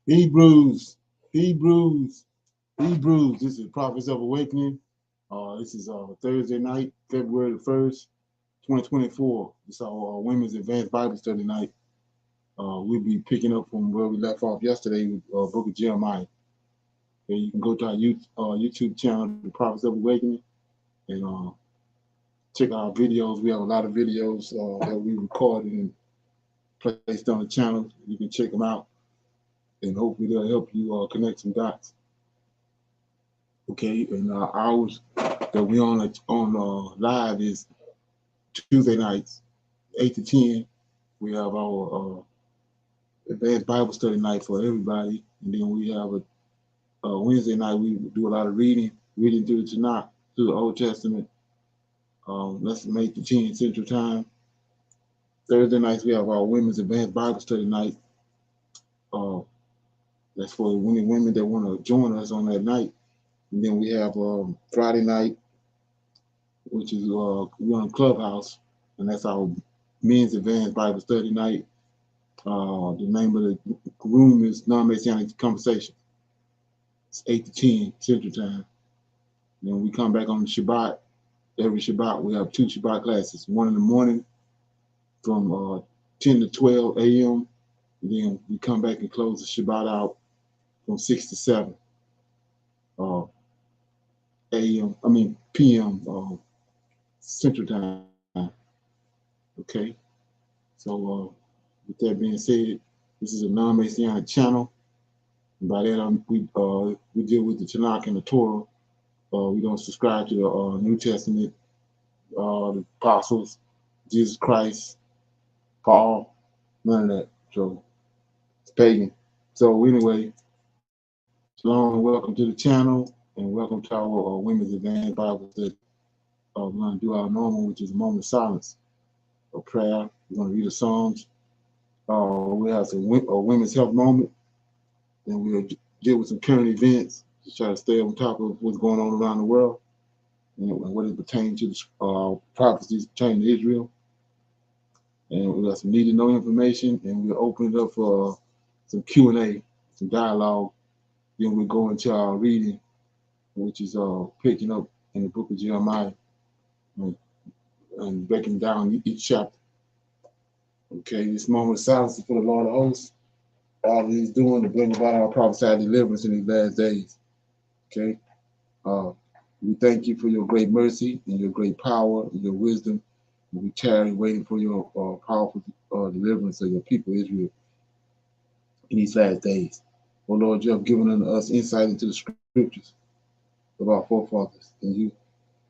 Hebrews, Hebrews, Hebrews. This is Prophets of Awakening. This is Thursday night, February the 1st, 2024. This is our Women's Advanced Bible Study night. We'll be picking up from where we left off yesterday with Book of Jeremiah. Okay, you can go to our YouTube channel, The Prophets of Awakening, and check our videos. We have a lot of videos that we recorded and placed on the channel. You can check them out, and hopefully they'll help you connect some dots. Okay, and hours that we on live is Tuesday nights, 8 to 10. We have our advanced Bible study night for everybody, and then we have a Wednesday night. We do a lot of reading through the Tanakh, through the Old Testament. That's from 8 to 10 Central Time. Thursday nights we have our Women's Advanced Bible Study night. That's for women that want to join us on that night. And then we have Friday night, which is we're on Clubhouse, and that's our Men's Advanced Bible Study night. The name of the room is Non-Messianic Conversation. It's 8 to 10 Central Time. Then we come back on Shabbat. Every Shabbat we have 2 Shabbat classes. One in the morning from 10 to 12 a.m. And then we come back and close the Shabbat out from 6 to 7 a.m. p.m. Central Time. Okay. So with that being said, this is a non-Messianic channel. And by that we deal with the Tanakh and the Torah. We don't subscribe to the New Testament, the apostles, Jesus Christ, Paul, none of that. So it's pagan. So anyway, shalom and welcome to the channel, and welcome to our Women's Advanced Bible Study. We're going to do our normal, which is a moment of silence, a prayer. We're going to read the Psalms. We have some women's health moment. Then we'll deal with some current events to try to stay on top of what's going on around the world and what it pertains to the prophecies pertaining to Israel. And we got some need to know information, and we'll open it up for some Q&A, some dialogue. Then we'll go into our reading, which is picking up in the book of Jeremiah and breaking down each chapter. Okay, this moment of silence is for the Lord of hosts. All he's doing to bring about our prophesied deliverance in these last days. Okay, we thank you for your great mercy and your great power and your wisdom. And we tarry waiting for your powerful deliverance of your people, Israel, in these last days. Oh Lord, you have given unto us insight into the scriptures of our forefathers, and you,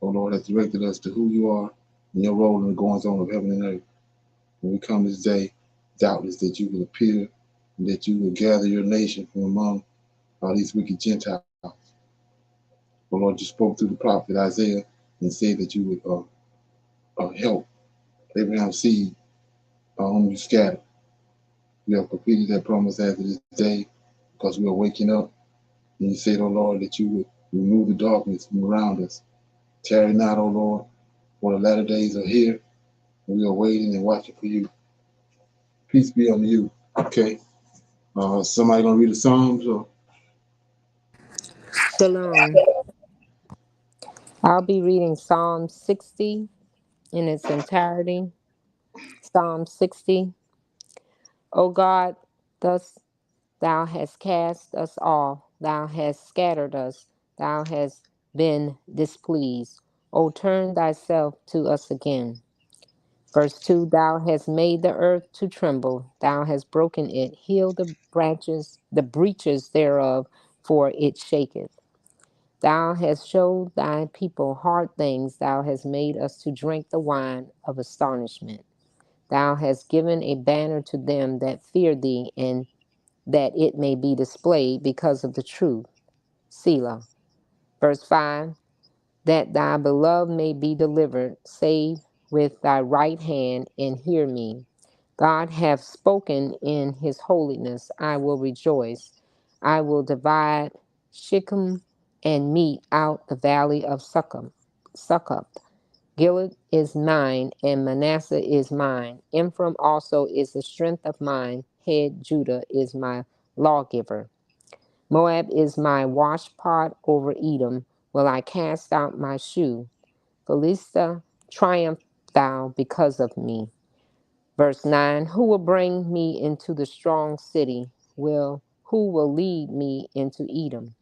oh Lord, have directed us to who you are and your role in the goings on of heaven and earth. When we come this day, doubtless that you will appear and that you will gather your nation from among all these wicked Gentiles. Oh Lord, you spoke through the prophet Isaiah and said that you would help Abraham's seed whom you scattered. You have completed that promise after this day because we are waking up. And you said, oh Lord, that you would remove the darkness from around us. Tarry not, oh Lord, for the latter days are here, and we are waiting and watching for you. Peace be unto you. Okay. Somebody gonna read the Psalms or Shalom. I'll be reading Psalm 60 in its entirety. Psalm 60. O God, thus thou hast cast us off, thou hast scattered us, thou hast been displeased. O turn thyself to us again. Verse 2. Thou hast made the earth to tremble, thou hast broken it, heal the breaches thereof, for it shaketh. Thou hast showed thy people hard things. Thou hast made us to drink the wine of astonishment. Thou hast given a banner to them that fear thee, and that it may be displayed because of the truth. Selah. Verse 5. That thy beloved may be delivered, save with thy right hand, and hear me. God hath spoken in his holiness. I will rejoice. I will divide Shechem and meet out the valley of Succoth. Gilead is mine, and Manasseh is mine. Ephraim also is the strength of mine. Head Judah is my lawgiver. Moab is my washpot over Edom. Will I cast out my shoe? Philistia, triumph thou because of me. Verse 9, who will bring me into the strong city? Who will lead me into Edom?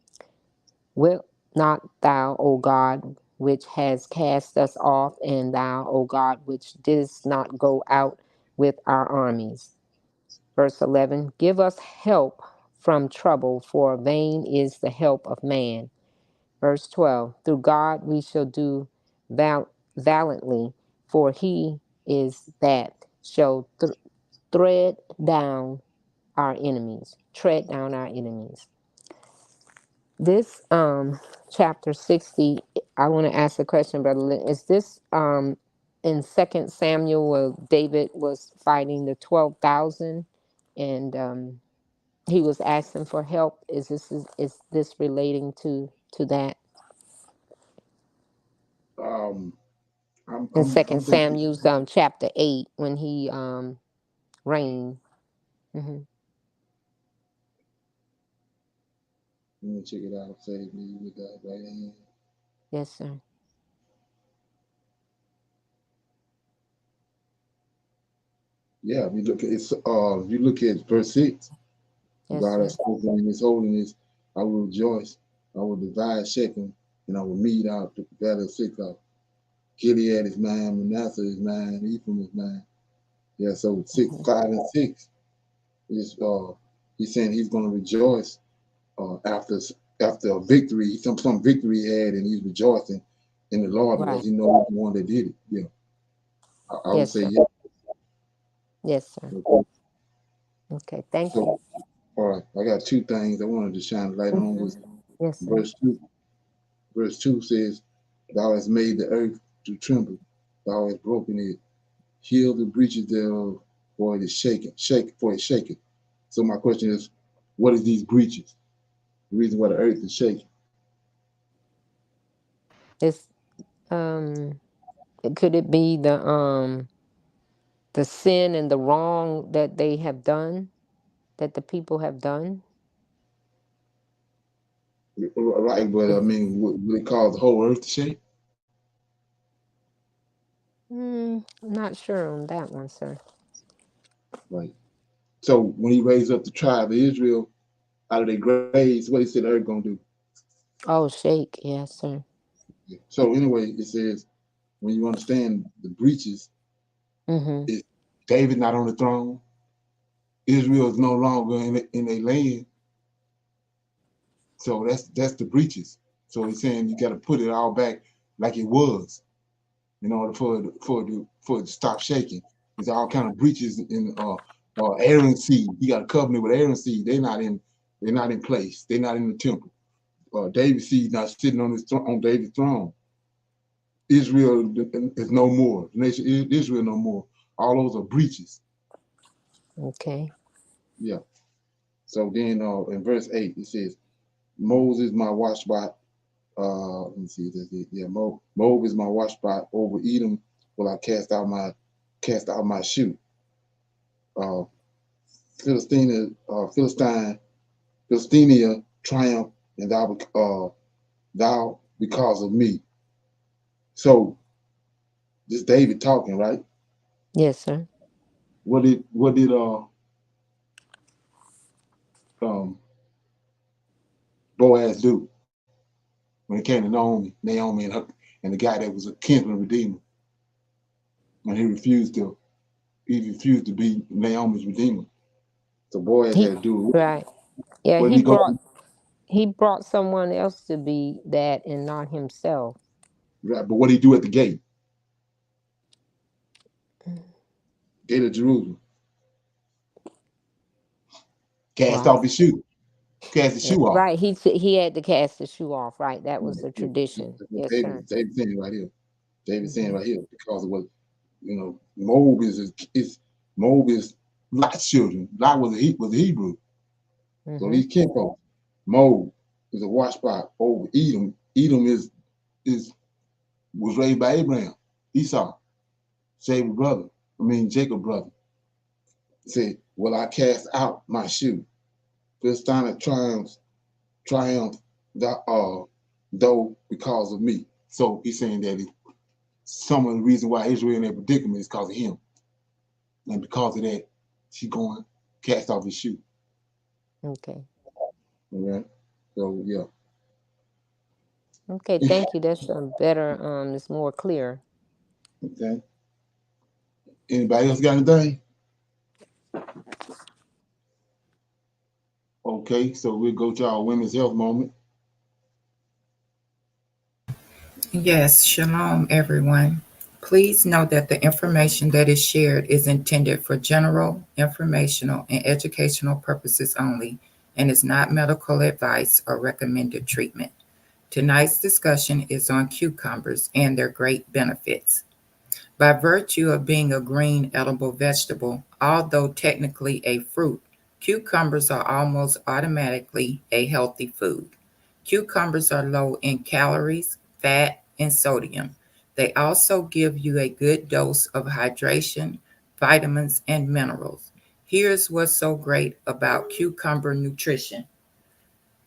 Wilt not thou, O God, which has cast us off, and thou, O God, which didst not go out with our armies? Verse 11, give us help from trouble, for vain is the help of man. Verse 12, through God we shall do valiantly, for he is that shall tread down our enemies. Tread down our enemies. This chapter 60, I want to ask a question, Brother Lynn. Is this in Second Samuel where David was fighting the 12,000 and he was asking for help? Is this relating to that? Um, In Second I'm thinking. Samuel's chapter 8 when he reigned. Hmm. Let me check it out. Save me with that right hand. Yes, sir. Yeah, we look at it's. You look at verse 6. Yes, God has sir. spoken in His holiness. I will rejoice. I will divide Shechem, and I will mete out the battle of Siklag. Gilead is mine, Manasseh is mine, Ephraim is mine. Yeah, so six, Hmm. 5 and 6 is he's saying he's going to rejoice after a victory, some victory he had, and he's rejoicing in the Lord because Right. he knows the one that did it. Yeah, I would Yes, say sir. yeah. Yes, sir. Okay. Okay. Thank you. So all right, I got two things I wanted to shine a light on Hmm. was Yes, sir. verse 2. Verse 2 says, thou hast made the earth to tremble, thou hast broken it, heal the breaches thereof, for it is shaken, for it shaken. So my question is, what is these breaches? The reason why the earth is shaking. It's could it be the sin and the wrong that they have done, that the people have done? Right, but I Is- mean, would it cause the whole earth to shake? I'm not sure on that one, sir. Right. So when he raised up the tribe of Israel out of their graves, what he said the earth gonna do? Oh, shake. Yes, sir. So anyway, it says when you understand the breaches, Mm-hmm. it, David not on the throne, Israel is no longer in a land. So that's the breaches. So he's saying you got to put it all back like it was in order for it to stop shaking. There's all kind of breaches in Aaron's seed. He got a covenant with Aaron's seed. They're not in place. They're not in the temple. David's seed not sitting on on David's throne. Israel is no more. The nation Israel no more. All those are breaches. Okay. Yeah. So then in verse 8 it says, Moses my watchspot. Let me see. Yeah, Moab is my watchspot. Over Edom will I cast out my shoe. Uh, Philistia triumph, and thou because of me. So this David talking, right? Yes, sir. What did um Boaz do when it came to Naomi and the guy that was a kinsman redeemer, and he refused to be Naomi's redeemer. So Boaz He had to do it. right. Yeah, What did he go? he brought someone else to be that and not himself. Right, but what did he do at the gate? Gate of Jerusalem. Cast Right. off his shoe. Cast his shoe off. Right. He had to cast the shoe off. Right. That was the tradition. That's what Yes, sir. David saying right here. David saying Hmm. right here because of what Moab is Moab is Lot's children. Lot was a Hebrew. So Hmm. these kinfolks. Moab is a wash spot over Edom. Edom is was raised by Abraham. Esau, Jacob brother. Jacob brother. Said, "Will I cast out my shoe?" Philistine triumph that though because of me. So he's saying that some of the reason why Israel in that predicament is because of him, and because of that, she going cast off his shoe. Okay. All right. So yeah. Okay, thank you. That's better. It's more clear. Okay. Anybody else got anything? Okay. So we'll go to our women's health moment. Yes, shalom, everyone. Please note that the information that is shared is intended for general, informational, and educational purposes only and is not medical advice or recommended treatment. Tonight's discussion is on cucumbers and their great benefits. By virtue of being a green edible vegetable, although technically a fruit, cucumbers are almost automatically a healthy food. Cucumbers are low in calories, fat, and sodium. They also give you a good dose of hydration, vitamins, and minerals. Here's what's so great about cucumber nutrition: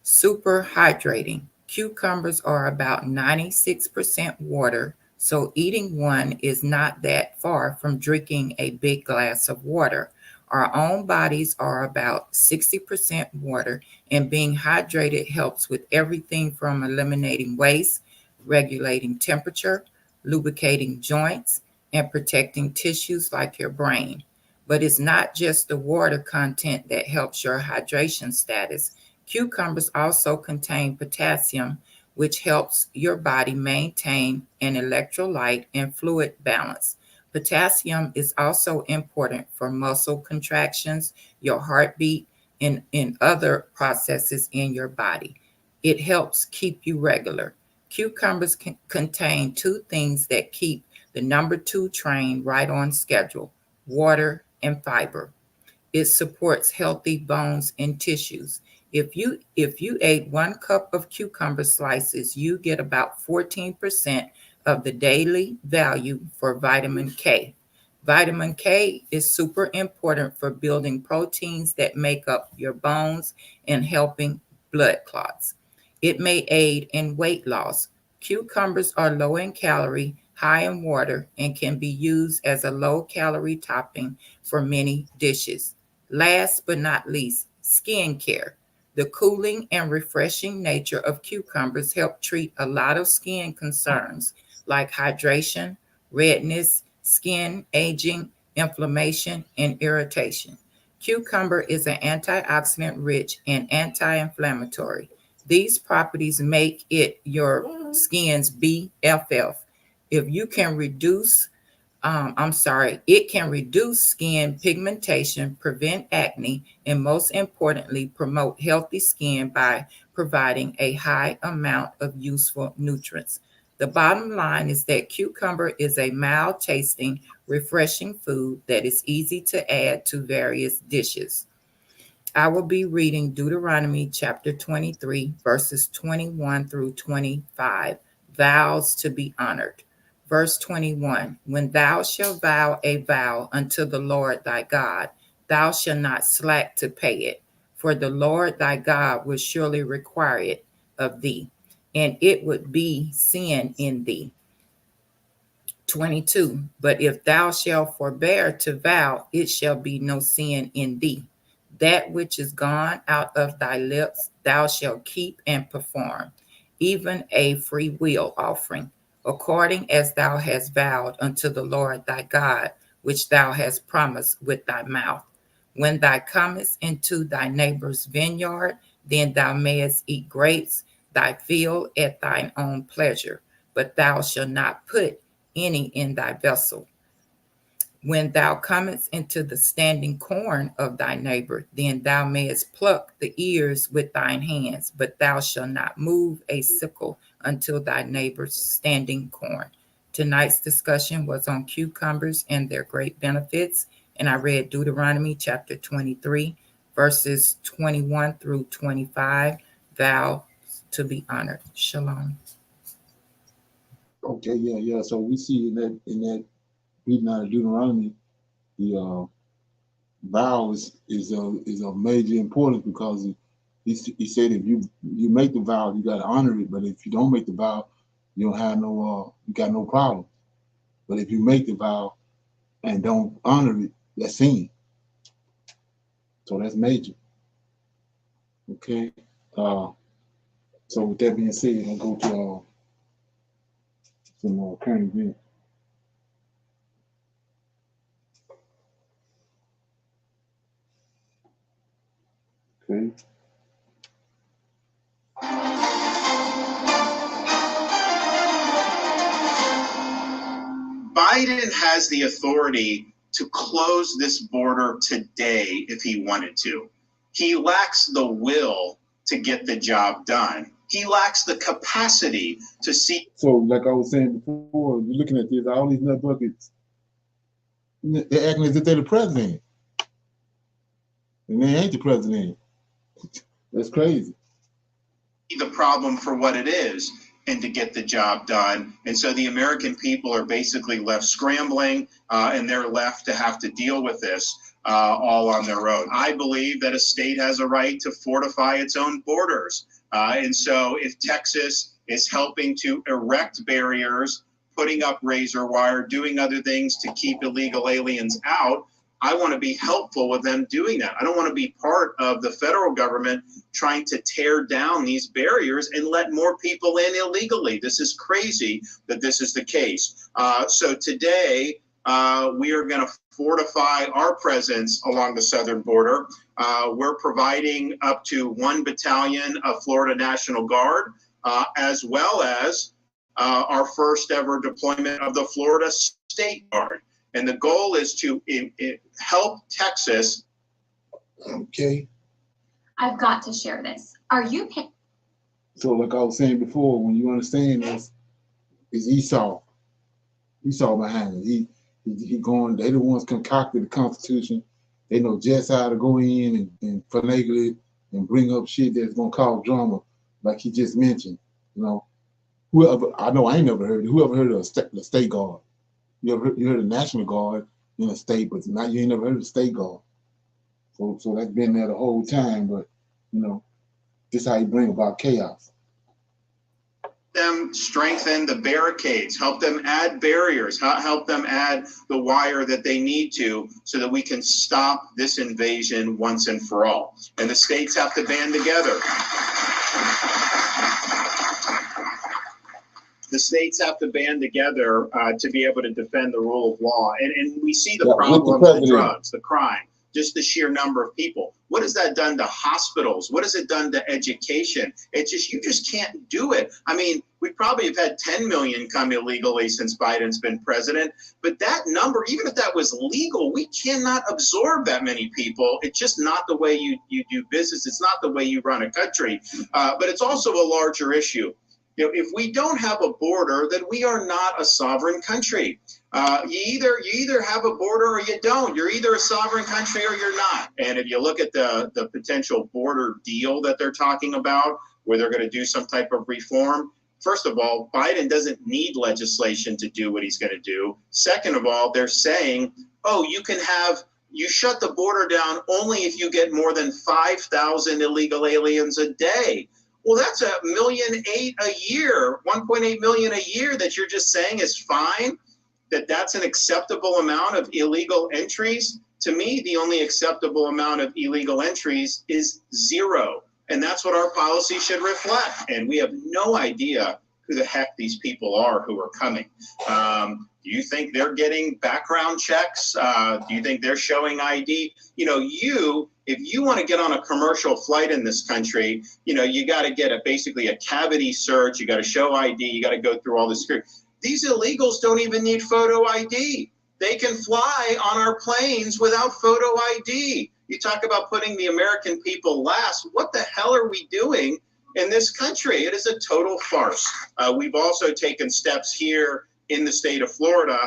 super hydrating. Cucumbers are about 96% water, so eating one is not that far from drinking a big glass of water. Our own bodies are about 60% water, and being hydrated helps with everything from eliminating waste, regulating temperature, lubricating joints, and protecting tissues like your brain. But it's not just the water content that helps your hydration status. Cucumbers also contain potassium, which helps your body maintain an electrolyte and fluid balance. Potassium is also important for muscle contractions, your heartbeat, and in other processes in your body. It helps keep you regular. Cucumbers contain two things that keep the number two train right on schedule: water and fiber. It supports healthy bones and tissues. If you ate 1 cup of cucumber slices, you get about 14% of the daily value for vitamin K. Vitamin K is super important for building proteins that make up your bones and helping blood clots. It may aid in weight loss. Cucumbers are low in calorie, high in water, and can be used as a low calorie topping for many dishes. Last but not least, skin care. The cooling and refreshing nature of cucumbers help treat a lot of skin concerns like hydration, redness, skin aging, inflammation, and irritation. Cucumber is an antioxidant rich and anti inflammatory. These properties make it your skin's BFF. If you can reduce it can reduce skin pigmentation, prevent acne, and most importantly, promote healthy skin by providing a high amount of useful nutrients. The bottom line is that cucumber is a mild tasting, refreshing food that is easy to add to various dishes. I will be reading Deuteronomy chapter 23, verses 21 through 25, vows to be honored. Verse 21: When thou shalt vow a vow unto the Lord thy God, thou shalt not slack to pay it, for the Lord thy God will surely require it of thee, and it would be sin in thee. 22: But if thou shalt forbear to vow, it shall be no sin in thee. That which is gone out of thy lips thou shalt keep and perform, even a free will offering, according as thou hast vowed unto the Lord thy God, which thou hast promised with thy mouth. When thou comest into thy neighbor's vineyard, then thou mayest eat grapes, thy field at thine own pleasure, but thou shalt not put any in thy vessel. When thou comest into the standing corn of thy neighbor, then thou mayest pluck the ears with thine hands, but thou shalt not move a sickle until thy neighbor's standing corn. Tonight's discussion was on cucumbers and their great benefits, and I read Deuteronomy chapter 23, verses 21 through 25, vow to be honored. Shalom. Okay. Yeah. Yeah. So we see in that reading out of Deuteronomy, the vow is of major importance because he said if you make the vow, you got to honor it. But if you don't make the vow, you don't have no you got no problem. But if you make the vow and don't honor it, that's sin. So that's major. Okay. So with that being said, I'll go to some current events. Okay. Biden has the authority to close this border today if he wanted to. He lacks the will to get the job done. He lacks the capacity to see. So, like I was saying before, you're looking at this, all these nut buckets, they're acting as if they're the president. And they ain't the president. That's crazy. The problem for what it is and to get the job done. And so the American people are basically left scrambling and they're left to have to deal with this all on their own. I believe that a state has a right to fortify its own borders. And so if Texas is helping to erect barriers, putting up razor wire, doing other things to keep illegal aliens out, I want to be helpful with them doing that. I don't want to be part of the federal government trying to tear down these barriers and let more people in illegally. This is crazy that this is the case. So today, we are going to fortify our presence along the southern border. We're providing up to 1 battalion of Florida National Guard, as well as our first ever deployment of the Florida State Guard. And the goal is to help Texas. Okay. I've got to share this. Are you paying? So, like I was saying before, when you understand this, is Esau. Esau behind it. He going. They the ones concocted the Constitution. They know just how to go in and finagle it and bring up shit that's gonna cause drama, like he just mentioned. You know, whoever I know, I ain't never heard. Whoever heard of the State Guard? You heard of the National Guard in the state, but now you ain't never heard of the State Guard. So that's been there the whole time. But you know, this is how you bring about chaos. Them strengthen the barricades, help them add barriers, help them add the wire that they need to so that we can stop this invasion once and for all. And the states have to band together. The states have to band together to be able to defend the rule of law. And we see the problems, the drugs, the crime, just the sheer number of people. What has that done to hospitals? What has it done to education? You just can't do it. I mean, we probably have had 10 million come illegally since Biden's been president, but that number, even if that was legal, we cannot absorb that many people. It's just not the way you do business. It's not the way you run a country, but it's also a larger issue. You know, if we don't have a border, then we are not a sovereign country. You either have a border or you don't. You're either a sovereign country or you're not. And if you look at the potential border deal that they're talking about, where they're going to do some type of reform, first of all, Biden doesn't need legislation to do what he's going to do. Second of all, they're saying, oh, you shut the border down only if you get more than 5,000 illegal aliens a day. Well, that's 1.8 million a year, 1.8 million a year that you're just saying is fine, that's an acceptable amount of illegal entries. To me, the only acceptable amount of illegal entries is 0. And that's what our policy should reflect. And we have no idea who the heck these people are who are coming. Do you think they're getting background checks? Do you think they're showing ID? You know, if you want to get on a commercial flight in this country, you know, you got to get basically a cavity search. You got to show ID. You got to go through all this. These illegals don't even need photo ID. They can fly on our planes without photo ID. You talk about putting the American people last. What the hell are we doing in this country? It is a total farce. We've also taken steps here in the state of Florida.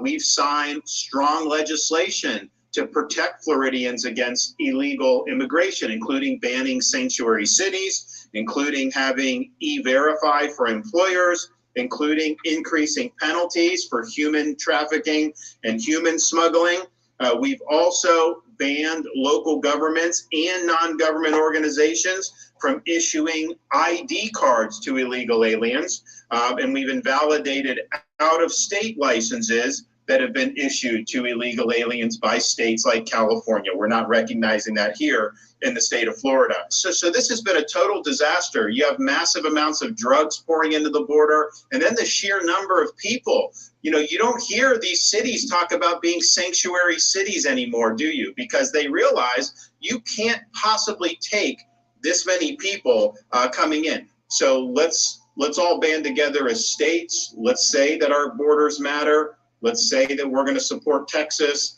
We've signed strong legislation to protect Floridians against illegal immigration, including banning sanctuary cities, including having E-Verify for employers, including increasing penalties for human trafficking and human smuggling. We've also banned local governments and non-government organizations from issuing ID cards to illegal aliens. And we've invalidated out-of-state licenses that have been issued to illegal aliens by states like California. We're not recognizing that here in the state of Florida. So this has been a total disaster. You have massive amounts of drugs pouring into the border, and then the sheer number of people. You know, you don't hear these cities talk about being sanctuary cities anymore, do you? Because they realize you can't possibly take this many people coming in. So let's all band together as states. Let's say that our borders matter. Let's say that we're going to support Texas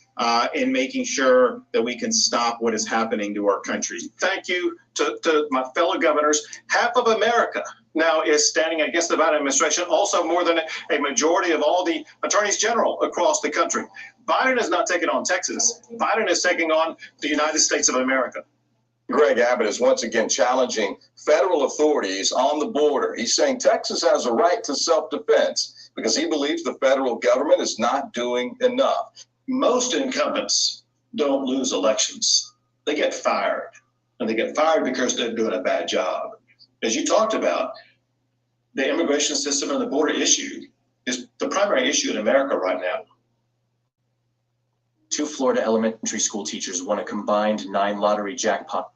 in making sure that we can stop what is happening to our country. Thank you to my fellow governors. Half of America now is standing against the Biden administration, also more than a majority of all the attorneys general across the country. Biden is not taking on Texas. Biden is taking on the United States of America. Greg Abbott is once again challenging federal authorities on the border. He's saying Texas has a right to self-defense because he believes the federal government is not doing enough. Most incumbents don't lose elections. They get fired, and they get fired because they're doing a bad job. As you talked about, the immigration system and the border issue is the primary issue in America right now. 2 Florida elementary school teachers won a combined 9 lottery jackpot.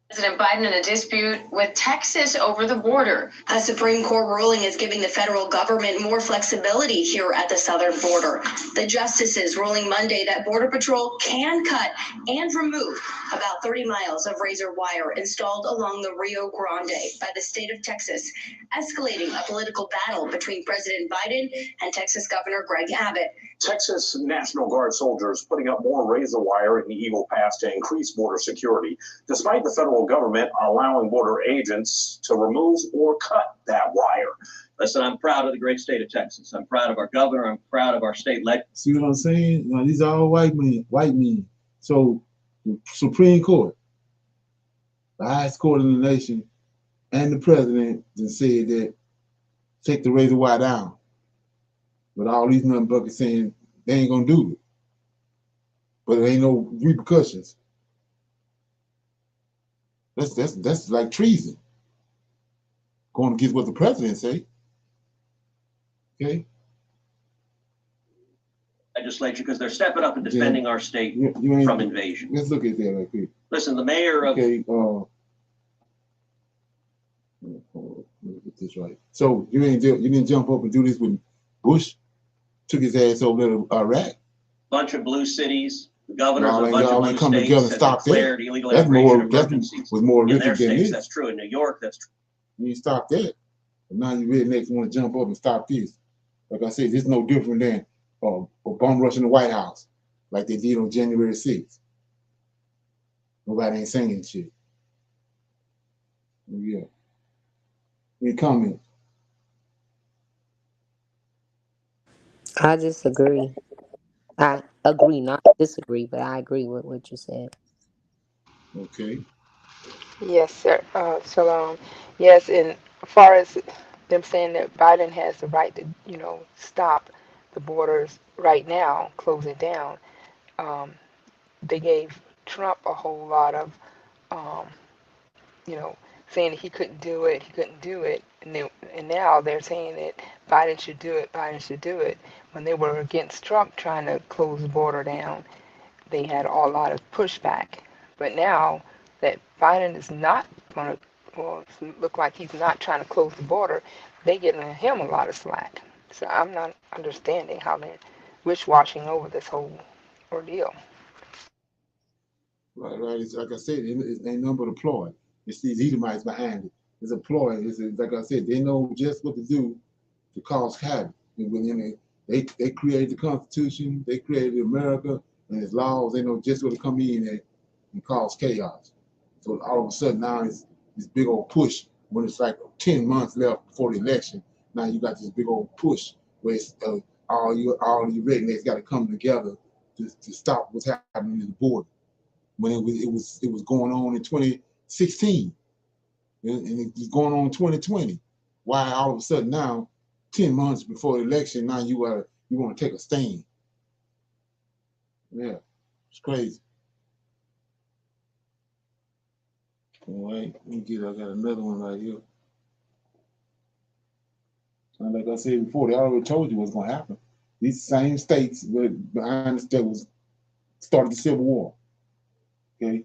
President Biden in a dispute with Texas over the border. A Supreme Court ruling is giving the federal government more flexibility here at the southern border. The justices ruling Monday that Border Patrol can cut and remove about 30 miles of razor wire installed along the Rio Grande by the state of Texas, escalating a political battle between President Biden and Texas Governor Greg Abbott. Texas National Guard soldiers putting up more razor wire in the Eagle Pass to increase border security, despite the federal government allowing border agents to remove or cut that wire. Listen, I'm proud of the great state of Texas. I'm proud of our governor. I'm proud of our state legislature. See what I'm saying? Now, these are all white men. So the Supreme Court, the highest court in the nation, and the president just said that take the razor wire down. But all these nothing buckets saying they ain't gonna do it. But there ain't no repercussions. That's like treason. Going against what the president say. Okay. Legislature, because they're stepping up and defending our state from invasion. Let's look at that right quick. Listen, the mayor of let me get this right. So you didn't jump up and do this when Bush took his ass over to Iraq. Bunch of blue cities, the governors of a bunch of blue come states together and have stop declared that. illegal That's immigration more. That emergencies was more in their horrific than states. this. That's true in New York. That's true. You stop that. But now you really next want to jump up and stop this. Like I said, this is no different than a bum rushing the White House, like they did on January 6th. Nobody ain't saying shit. Yeah. Any comment? I disagree. I agree, not disagree, but I agree with what you said. Okay. Yes, sir. Shalom. Yes, and as far as them saying that Biden has the right to, stop the borders right now, close it down, they gave Trump a whole lot of, saying that he couldn't do it, and now they're saying that Biden should do it. When they were against Trump trying to close the border down, they had a lot of pushback. But now that Biden is not going to, look like he's not trying to close the border, they're giving him a lot of slack. So I'm not understanding how they're wish-washing over this whole ordeal. Right. It's like I said, it ain't nothing but a ploy. It's these Edomites behind it. It's a ploy. Like I said, they know just what to do to cause havoc. They created the Constitution, they created America and its laws. They know just what to come in and cause chaos. So all of a sudden now it's this big old push when it's like 10 months left before the election. Now you got this big old push where it's, all you rednecks got to come together to stop what's happening to the border. When it was going on in 16, and it's going on 2020. Why all of a sudden now, 10 months before the election, now you want to take a stand? Yeah, it's crazy. All right, let me I got another one right here. And like I said before, they already told you what's going to happen. These same states behind the state was started the Civil War. Okay.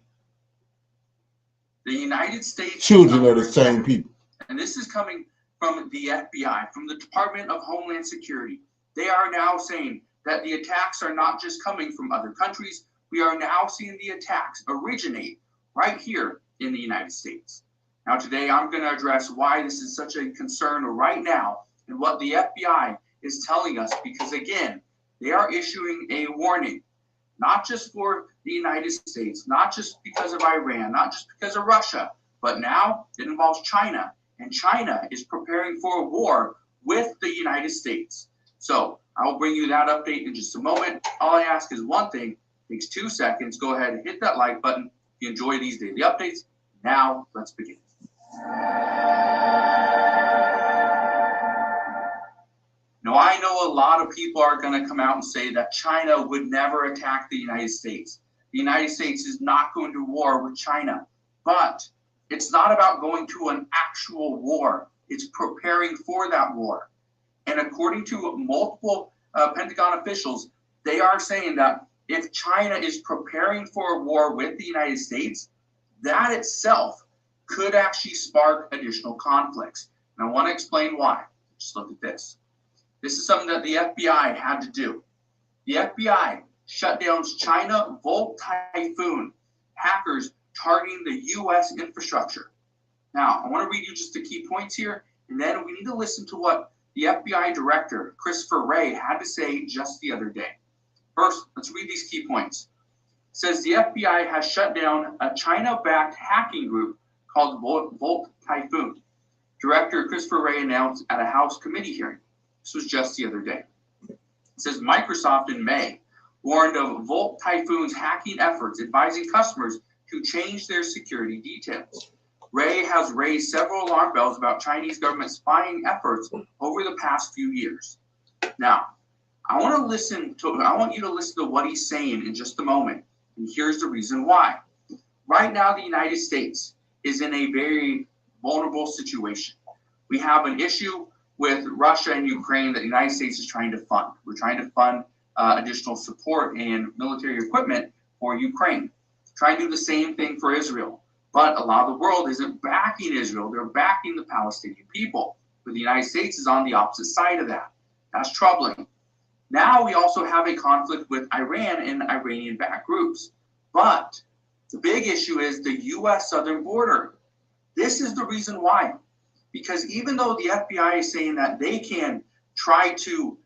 The United States children are the same people. And this is coming from the FBI, from the Department of Homeland Security. They are now saying that the attacks are not just coming from other countries. We are now seeing the attacks originate right here in the United States. Now, today I'm going to address why this is such a concern right now and what the FBI is telling us, because again, they are issuing a warning, not just for the United States, not just because of Iran, not just because of Russia, but now it involves China, and China is preparing for a war with the United States. So I'll bring you that update in just a moment. All I ask is one thing, takes 2 seconds. Go ahead and hit that like button if you enjoy these daily updates. Now let's begin. Now, I know a lot of people are going to come out and say that China would never attack the United States. The United States is not going to war with China. But it's not about going to an actual war. It's preparing for that war. And according to multiple Pentagon officials, they are saying that if China is preparing for a war with the United States, that itself could actually spark additional conflicts. And I want to explain why. Just look at this. This is something that the FBI had to do. The FBI shut down China Volt Typhoon, hackers targeting the U.S. infrastructure. Now, I want to read you just the key points here, and then we need to listen to what the FBI director, Christopher Wray, had to say just the other day. First, let's read these key points. It says the FBI has shut down a China-backed hacking group called Volt Typhoon. Director Christopher Wray announced at a House committee hearing. This was just the other day. It says Microsoft in May warned of Volt Typhoon's hacking efforts, advising customers to change their security details. Wray has raised several alarm bells about Chinese government spying efforts over the past few years. Now, I want you to listen to what he's saying in just a moment. And here's the reason why. Right now, the United States is in a very vulnerable situation. We have an issue with Russia and Ukraine that the United States is trying to fund. We're trying to fund additional support and military equipment for Ukraine. Trying to do the same thing for Israel. But a lot of the world isn't backing Israel. They're backing the Palestinian people. But the United States is on the opposite side of that. That's troubling. Now we also have a conflict with Iran and Iranian-backed groups. But the big issue is the U.S. southern border. This is the reason why. Because even though the FBI is saying that they can try to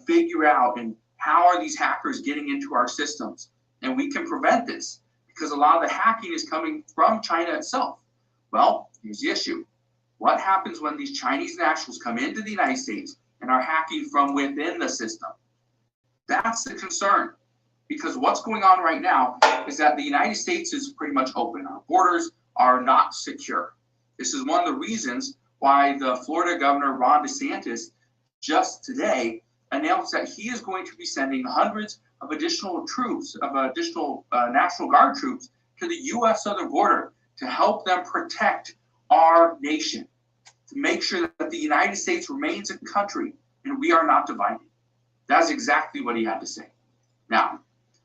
figure out and how are these hackers getting into our systems, and we can prevent this because a lot of the hacking is coming from China itself. Well, here's the issue. What happens when these Chinese nationals come into the United States and are hacking from within the system? That's the concern. Because what's going on right now is that the United States is pretty much open. Our borders are not secure. This is one of the reasons why the Florida Governor, Ron DeSantis, just today announced that he is going to be sending hundreds of additional troops, National Guard troops, to the U.S. southern border to help them protect our nation, to make sure that the United States remains a country and we are not divided. That's exactly what he had to say. Now,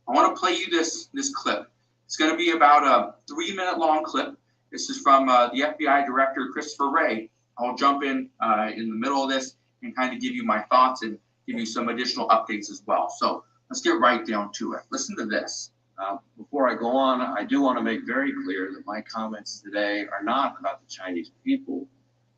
I want to play you this clip. It's going to be about a 3-minute long clip. This is from the FBI Director, Christopher Wray. I'll jump in the middle of this and kind of give you my thoughts and give you some additional updates as well. So let's get right down to it. Listen to this. Before I go on, I do want to make very clear that my comments today are not about the Chinese people,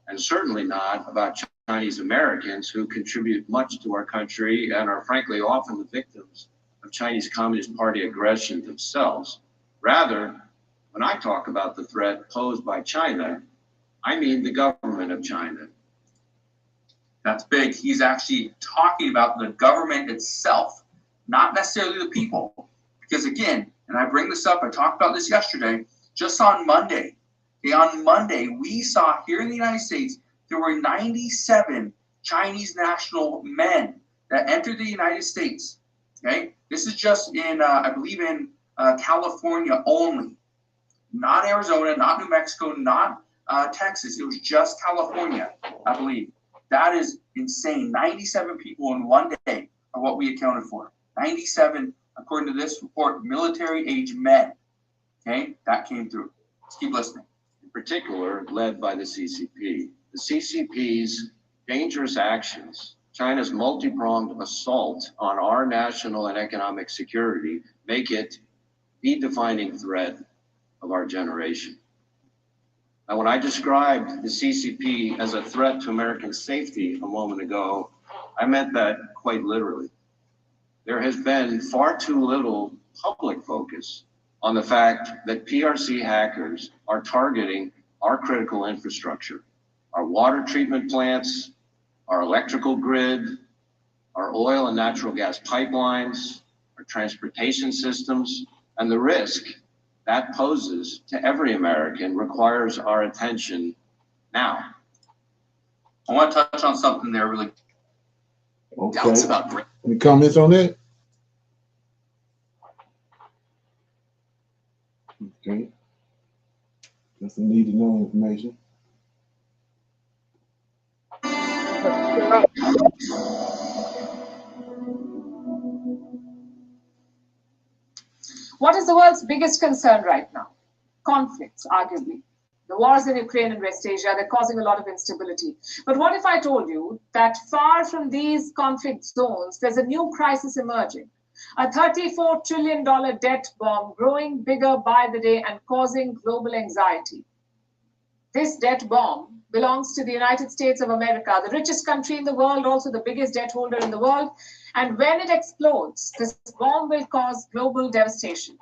and certainly not about Chinese Americans who contribute much to our country and are frankly often the victims of Chinese Communist Party aggression themselves. Rather, when I talk about the threat posed by China, I mean the government of China. That's big. He's actually talking about the government itself, not necessarily the people. Because again, and I bring this up, I talked about this yesterday, just on Monday, Okay, on Monday, we saw here in the United States, there were 97 Chinese national men that entered the United States. Okay, this is just in, I believe in California only, not Arizona, not New Mexico, not Texas. It was just California, I believe. That is insane. 97 people in one day are what we accounted for. 97, according to this report, military-age men. Okay, that came through. Let's keep listening. In particular, led by the CCP. The CCP's dangerous actions, China's multi-pronged assault on our national and economic security, make it the defining threat of our generation. Now, when I described the CCP as a threat to American safety a moment ago, I meant that quite literally. There has been far too little public focus on the fact that PRC hackers are targeting our critical infrastructure, our water treatment plants, our electrical grid, our oil and natural gas pipelines, our transportation systems, and the risk that poses to every American requires our attention now. I want to touch on something there really. Okay. Doubts about any comments on that? Okay. That's some need to know information. What is the world's biggest concern right now? Conflicts, arguably. The wars in Ukraine and West Asia, they're causing a lot of instability. But what if I told you that far from these conflict zones, there's a new crisis emerging? A $34 trillion debt bomb growing bigger by the day and causing global anxiety. This debt bomb belongs to the United States of America, the richest country in the world, also the biggest debt holder in the world. And when it explodes, this bomb will cause global devastation.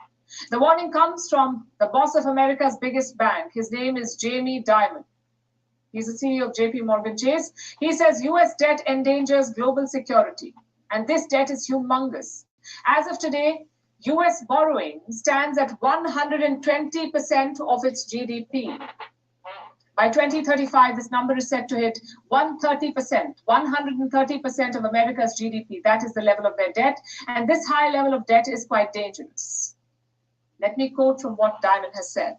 The warning comes from the boss of America's biggest bank. His name is Jamie Dimon. He's the CEO of JP Morgan Chase. He says US debt endangers global security. And this debt is humongous. As of today, US borrowing stands at 120% of its GDP. By 2035, this number is set to hit 130%, 130% of America's GDP. That is the level of their debt. And this high level of debt is quite dangerous. Let me quote from what Dimon has said.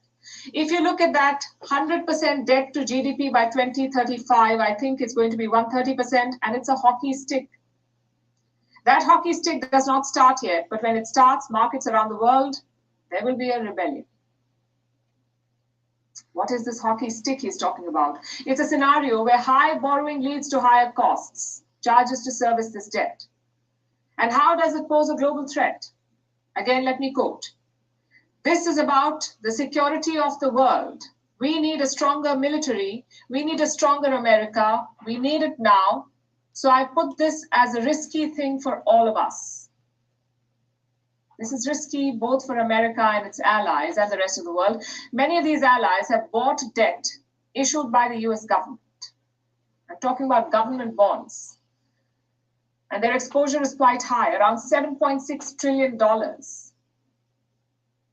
If you look at that 100% debt to GDP by 2035, I think it's going to be 130%, and it's a hockey stick. That hockey stick does not start yet, but when it starts, markets around the world, there will be a rebellion. What is this hockey stick he's talking about? It's a scenario where high borrowing leads to higher costs, charges to service this debt. And how does it pose a global threat? Again, let me quote. This is about the security of the world. We need a stronger military. We need a stronger America. We need it now. So I put this as a risky thing for all of us. This is risky both for America and its allies and the rest of the world. Many of these allies have bought debt issued by the US government. I'm talking about government bonds. And their exposure is quite high, around $7.6 trillion.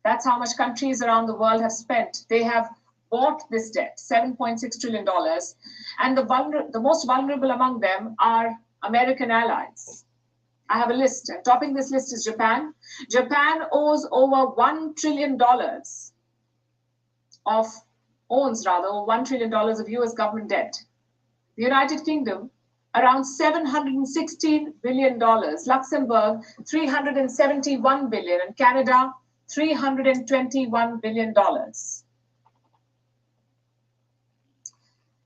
That's how much countries around the world have spent. They have bought this debt, $7.6 trillion. And the most vulnerable among them are American allies. I have a list, and topping this list is Japan. Japan owns over $1 trillion of US government debt. The United Kingdom, around $716 billion. Luxembourg, $371 billion. And Canada, $321 billion.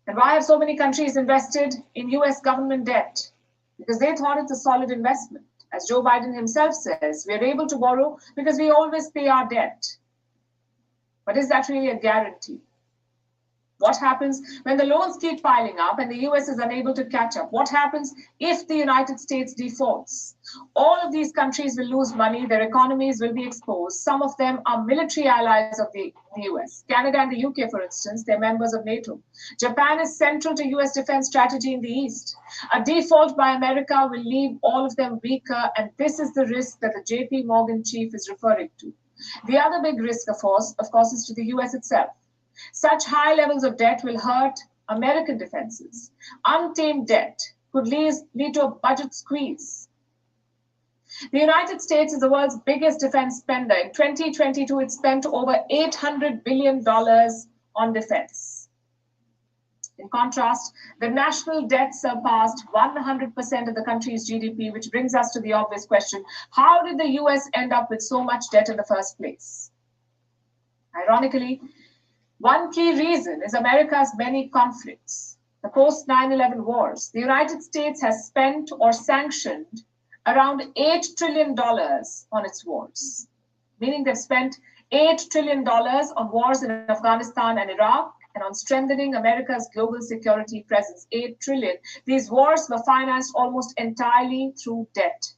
And why have so many countries invested in US government debt? Because they thought it's a solid investment. As Joe Biden himself says, we are able to borrow because we always pay our debt. But is that really a guarantee? What happens when the loans keep piling up and the US is unable to catch up? What happens if the United States defaults? All of these countries will lose money. Their economies will be exposed. Some of them are military allies of the US. Canada and the UK, for instance, they're members of NATO. Japan is central to US defense strategy in the East. A default by America will leave all of them weaker, and this is the risk that the JP Morgan chief is referring to. The other big risk, of course, is to the US itself. Such high levels of debt will hurt American defenses. Untamed debt could lead to a budget squeeze. The United States is the world's biggest defense spender. In 2022, it spent over $800 billion on defense. In contrast, the national debt surpassed 100% of the country's GDP, which brings us to the obvious question: how did the US end up with so much debt in the first place? Ironically, one key reason is America's many conflicts. The post 9/11 wars, the United States has spent or sanctioned around $8 trillion on its wars, meaning they've spent $8 trillion on wars in Afghanistan and Iraq and on strengthening America's global security presence. $8 trillion. These wars were financed almost entirely through debt.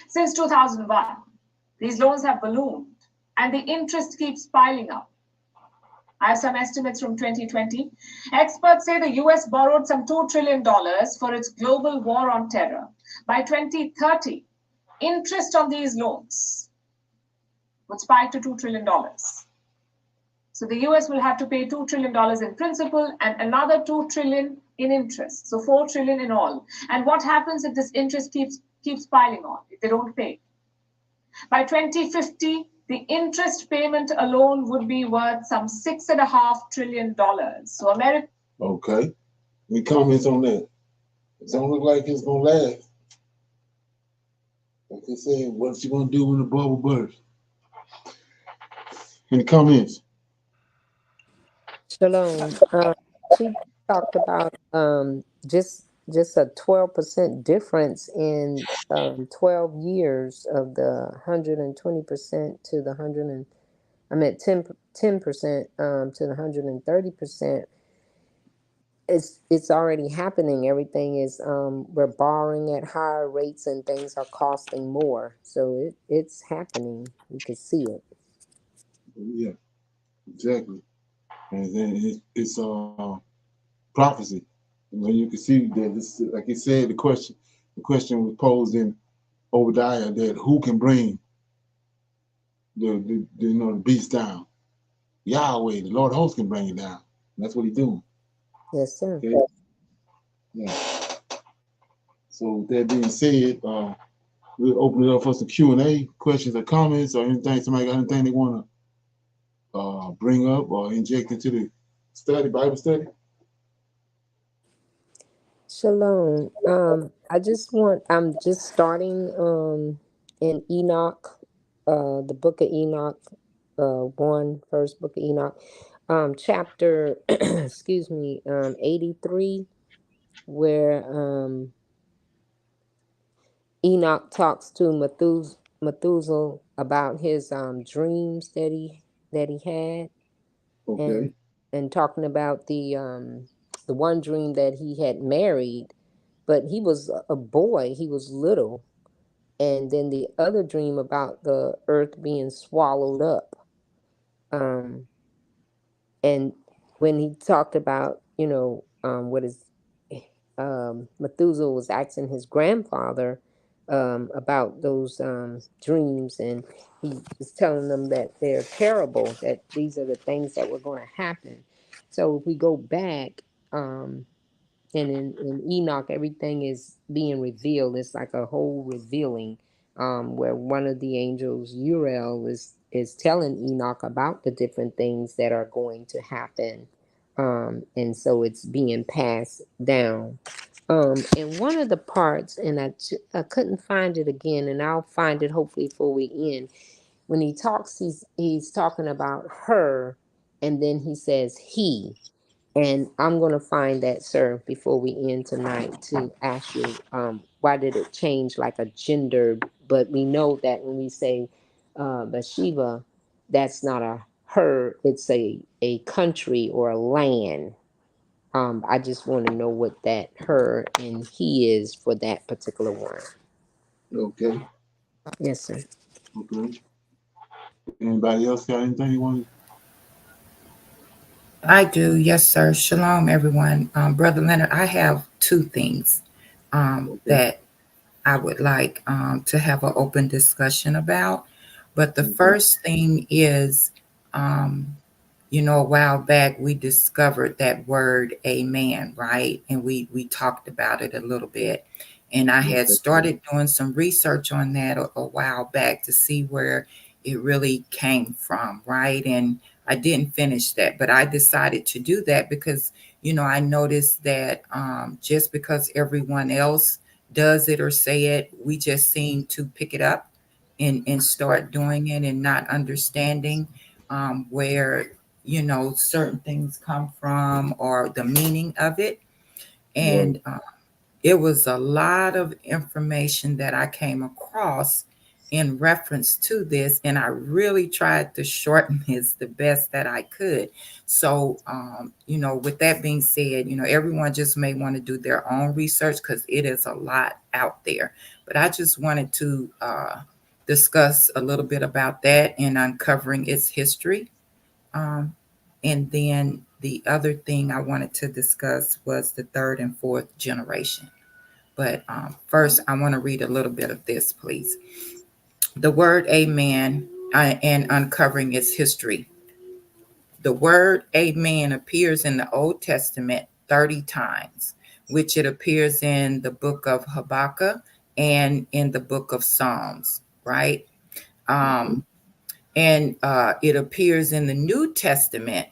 Since 2001, these loans have ballooned and the interest keeps piling up. I have some estimates from 2020. Experts say the US borrowed some $2 trillion for its global war on terror. By 2030, interest on these loans would spike to $2 trillion. So the US will have to pay $2 trillion in principal and another $2 trillion in interest. So $4 trillion in all. And what happens if this interest keeps piling on, if they don't pay? By 2050, the interest payment alone would be worth some $6.5 trillion. So America. Okay. Any comments on that? It don't look like it's gonna last. Like I said, what's you gonna do when the bubble bursts? Any comments? Shalom. She talked about just a 12% difference in 12 years of the 120% to the 10% to the 130%. It's already happening. Everything is we're borrowing at higher rates and things are costing more. So it's happening. You can see it. Yeah, exactly. And then it's prophecy. When you can see that this, like you said, the question was posed in Obadiah that who can bring the beast down? Yahweh, the Lord of hosts can bring it down. And that's what he's doing. Yes, sir. Okay. Yeah. So with that being said, we'll open it up for some Q&A, questions or comments or anything. Somebody got anything they want to bring up or inject into the Bible study? Shalom. I'm just starting in Enoch, the book of Enoch, first book of Enoch, chapter, excuse me, 83, where Enoch talks to Methuselah about his dreams that he had, Okay. and talking about the one dream that he had married, but he was a boy, he was little, and then the other dream about the earth being swallowed up, and when he talked about what is Methuselah was asking his grandfather about those dreams, and he was telling them that they're terrible, that these are the things that were going to happen. So if we go back, and in Enoch, everything is being revealed. It's like a whole revealing, where one of the angels, Uriel, is telling Enoch about the different things that are going to happen, and so it's being passed down. And one of the parts, and I couldn't find it again, and I'll find it hopefully before we end. When he talks, he's talking about her, and then he says he. And I'm going to find that, sir, before we end tonight, to ask you, why did it change like a gender? But we know that when we say Bathsheba, that's not a her, it's a country or a land. I just want to know what that her and he is for that particular one. Okay. Yes, sir. Okay. Anybody else got anything you want to? I do, yes, sir. Shalom, everyone. Brother Leonard, I have two things that I would like to have an open discussion about. But the first thing is A while back we discovered that word amen, right? And we talked about it a little bit. And I had started doing some research on that a while back to see where it really came from, right? And I didn't finish that, but I decided to do that because, I noticed that just because everyone else does it or say it, we just seem to pick it up and start doing it and not understanding where certain things come from or the meaning of it. And it was a lot of information that I came across in reference to this, and I really tried to shorten this the best that I could. So, with that being said, everyone just may want to do their own research because it is a lot out there. But I just wanted to discuss a little bit about that and uncovering its history. And then the other thing I wanted to discuss was the third and fourth generation. But first, I want to read a little bit of this, please. The word amen and uncovering its history. The word amen appears in the Old Testament 30 times, which it appears in the book of Habakkuk and in the book of Psalms, right? And it appears in the New Testament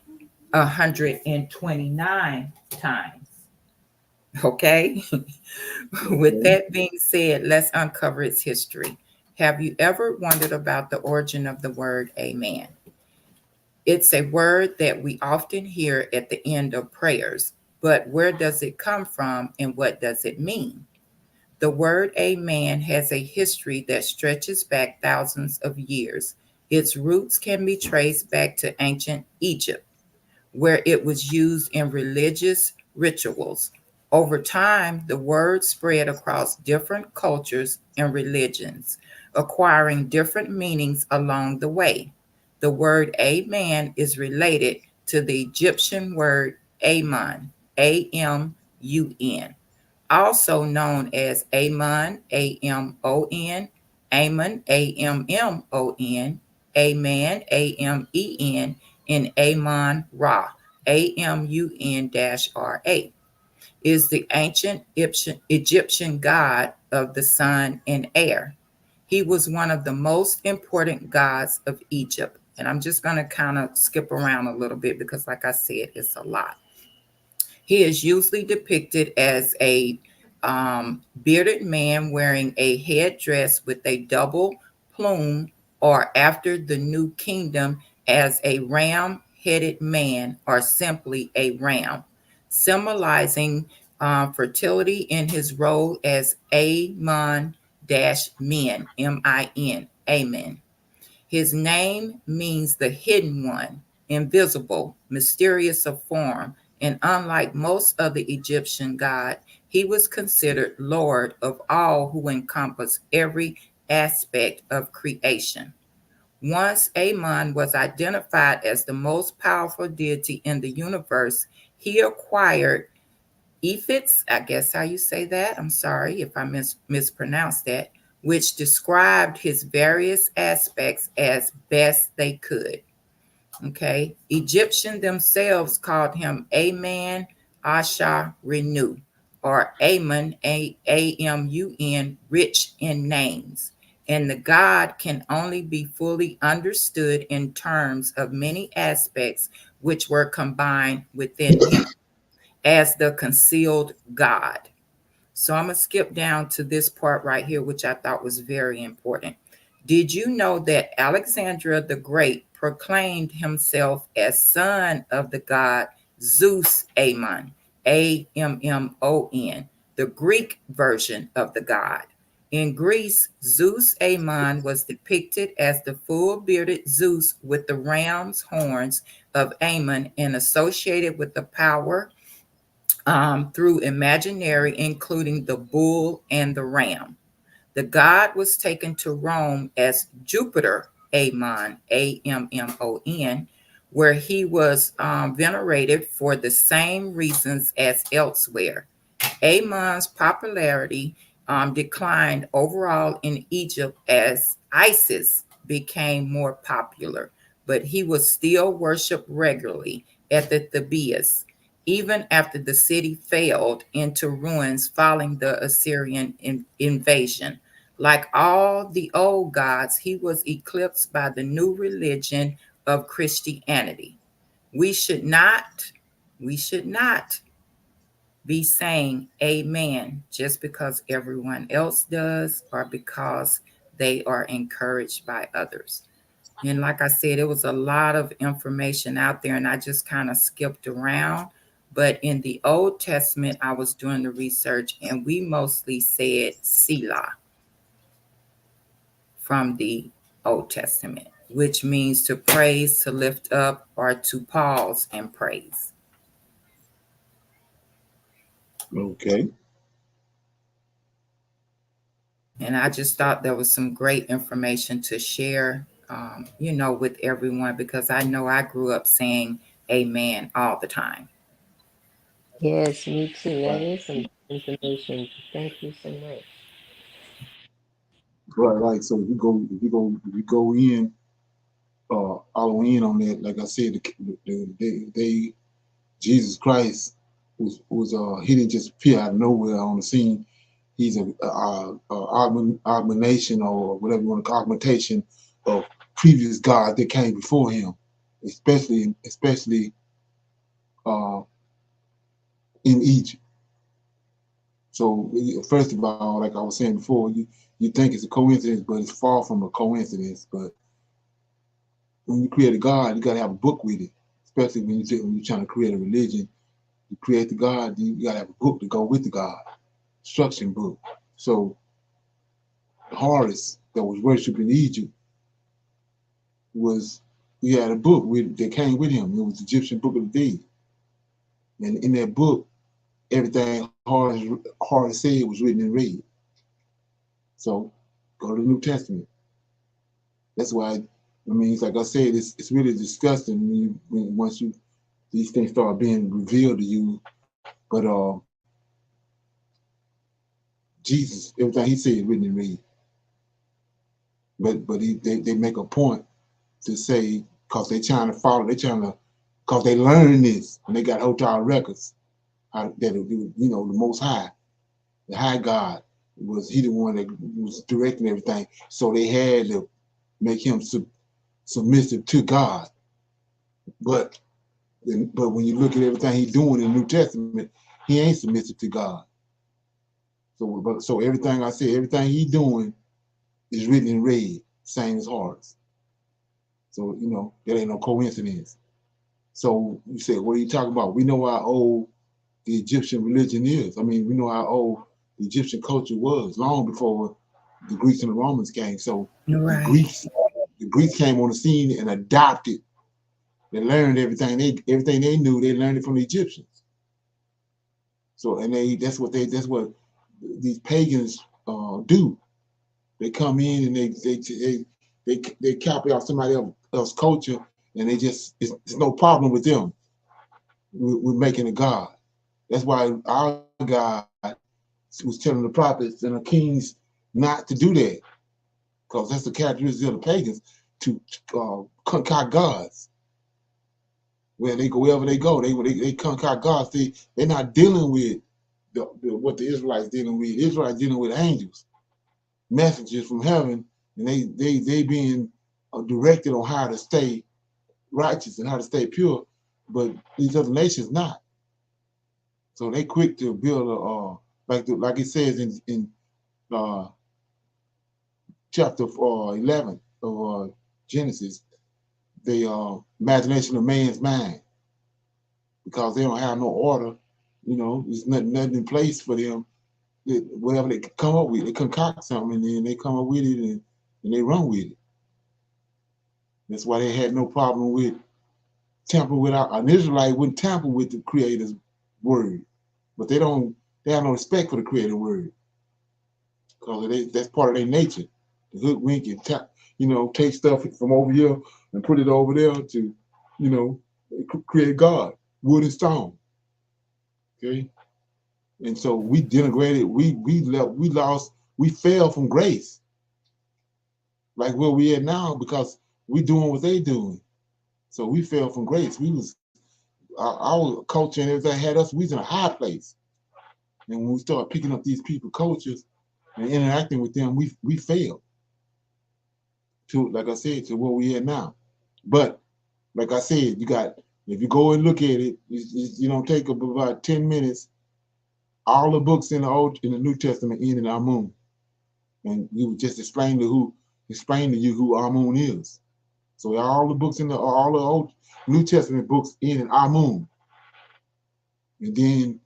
129 times. Okay. With that being said, let's uncover its history. Have you ever wondered about the origin of the word amen? It's a word that we often hear at the end of prayers, but where does it come from and what does it mean? The word amen has a history that stretches back thousands of years. Its roots can be traced back to ancient Egypt, where it was used in religious rituals. Over time, the word spread across different cultures and religions, acquiring different meanings along the way. The word amen is related to the Egyptian word Amun, Amun, also known as Amon, Amon, Ammon, Ammon, Amen, Amen, and Amon Ra, Amun-Ra, is the ancient Egyptian god of the sun and air. He was one of the most important gods of Egypt. And I'm just going to kind of skip around a little bit because, like I said, it's a lot. He is usually depicted as a bearded man wearing a headdress with a double plume, or after the New Kingdom as a ram-headed man, or simply a ram, symbolizing fertility in his role as Amon-Min, M-I-N, Amen. His name means the hidden one, invisible, mysterious of form, and unlike most of the Egyptian gods, he was considered Lord of all, who encompassed every aspect of creation. Once Amon was identified as the most powerful deity in the universe, he acquired Ephits, I guess how you say that. I'm sorry if I mispronounced that, which described his various aspects as best they could. Okay. Egyptians themselves called him Aman Asha Renew, or Amun, Amun, rich in names. And the god can only be fully understood in terms of many aspects which were combined within him as the concealed God. So I'm going to skip down to this part right here, which I thought was very important. Did you know that Alexander the Great proclaimed himself as son of the god Zeus Ammon, Ammon, the Greek version of the god? In Greece, Zeus Ammon was depicted as the full-bearded Zeus with the ram's horns of Ammon, and associated with the power through imaginary, including the bull and the ram. The god was taken to Rome as Jupiter Ammon, Ammon, where he was venerated for the same reasons as elsewhere. Ammon's popularity declined overall in Egypt as Isis became more popular, but he was still worshipped regularly at the Thebais, even after the city failed into ruins following the Assyrian invasion. Like all the old gods, he was eclipsed by the new religion of Christianity. We should not, we should not be saying amen just because everyone else does or because they are encouraged by others. And like I said, it was a lot of information out there, and I just kind of skipped around. But in the Old Testament, I was doing the research, and we mostly said Selah from the Old Testament, which means to praise, to lift up, or to pause and praise. Okay. And I just thought there was some great information to share, with everyone, because I know I grew up saying amen all the time. Yes, me too. That is some information. Thank you so much. Right. So if you go in, all in on that, like I said, they Jesus Christ was he didn't just appear out of nowhere on the scene. He's a augmentation, or whatever you want to call, augmentation of previous gods that came before him, especially uh, in Egypt. So first of all, like I was saying before, you think it's a coincidence, but it's far from a coincidence. But when you create a God, you got to have a book with it, especially when you're trying to create a religion. You create the God, you got to have a book to go with the God, instruction book. So Horus, that was worshipped in Egypt, he had a book that came with him. It was the Egyptian Book of the Dead. And in that book, everything Horus said was written in red. So go to the New Testament. That's why, it's like I said, it's really disgusting once these things start being revealed to you. But Jesus, everything he said is written in red. But they make a point to say, because because they learned this and they got hotel records, that the Most High, the High God, he the one that was directing everything. So they had to make him submissive to God. But when you look at everything he's doing in the New Testament, he ain't submissive to God. So everything I said, everything he's doing is written in red, same as Horus. So, that ain't no coincidence. So you say, what are you talking about? We know how old the Egyptian religion is. We know how old the Egyptian culture was long before the Greeks and the Romans came. So Right. the Greeks came on the scene and adopted. They learned everything they knew. They learned it from the Egyptians. So that's what these pagans do. They come in and they copy off somebody else's culture, and it's no problem with them. We're making a God. That's why our God was telling the prophets and the kings not to do that, because that's the characteristic of the pagans, to concoct gods. Wherever they go, they concoct gods. They're not dealing with what the Israelites dealing with. The Israelites dealing with angels, messages from heaven, and they being directed on how to stay righteous and how to stay pure. But these other nations not. So they quick to build like it says in chapter 11 of Genesis, the imagination of man's mind, because they don't have no order. There's nothing in place for them. Whatever they come up with, they concoct something, and then they come up with it, and they run with it. That's why they had no problem with tampering with an Israelite wouldn't tamper with the Creator's word, but they have no respect for the Creator's word, because that's part of their nature. The hoodwink and take stuff from over here and put it over there to, create God, wood and stone. Okay, and so we denigrated, we fell from grace, like where we at now, because we doing what they doing. So we fell from grace. We was our culture and everything had us. We was in a high place. And when we started picking up these people cultures and interacting with them, we failed to, like I said, to what we had now. But like I said, if you go and look at it, you don't take about 10 minutes. All the books in the New Testament end in Amun, and you just explain to you who Amun is. So all the books all the Old New Testament books end in Amun, and then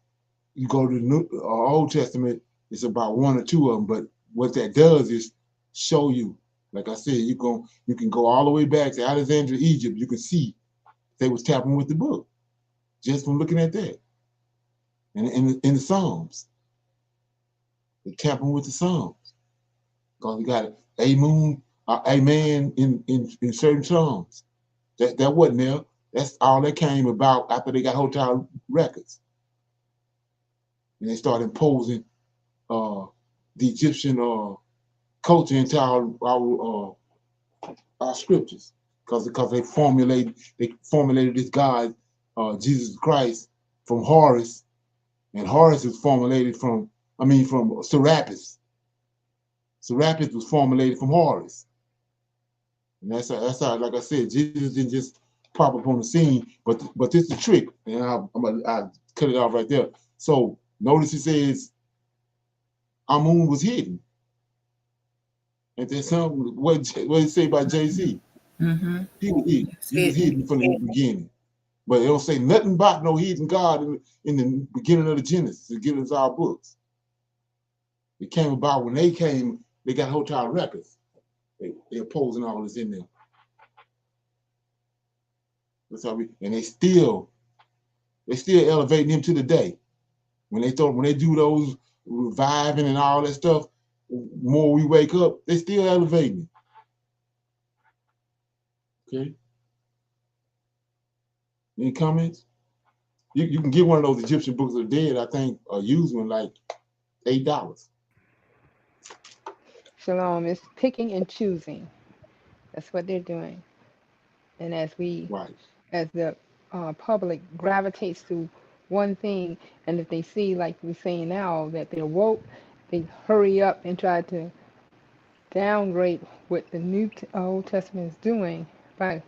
you go to the Old Testament. It's about one or two of them, but what that does is show you. Like I said, you can go all the way back to Alexandria, Egypt. You can see they was tapping with the book just from looking at that. And in the Psalms, they're tapping with the Psalms because we got a moon, a man in certain Psalms. That wasn't there. That's all that came about after they got hotel records, and they started imposing the Egyptian culture into our scriptures because they formulated this God, Jesus Christ, from Horus, and Horus is formulated from Serapis. Serapis was formulated from Horus, and that's how, like I said, Jesus didn't just pop up on the scene, but this is the trick, and I cut it off right there. So notice it says Amun was hidden. And then what did it say about Jay-Z? Mm-hmm. He was hidden from the beginning. But it don't say nothing about no hidden God in the beginning of the Genesis. It gives us our books. It came about when they came, they got hotel records. They're posing all this in there. That's how and they still elevating him to the day. When they do those reviving and all that stuff, more we wake up, they still elevating it. Okay. Any comments? You can get one of those Egyptian books of the dead, I think, a used one like $8. Shalom is picking and choosing. That's what they're doing. And as the public gravitates to one thing, and if they see, like we're saying now, that they're woke, they hurry up and try to downgrade what the Old Testament is doing by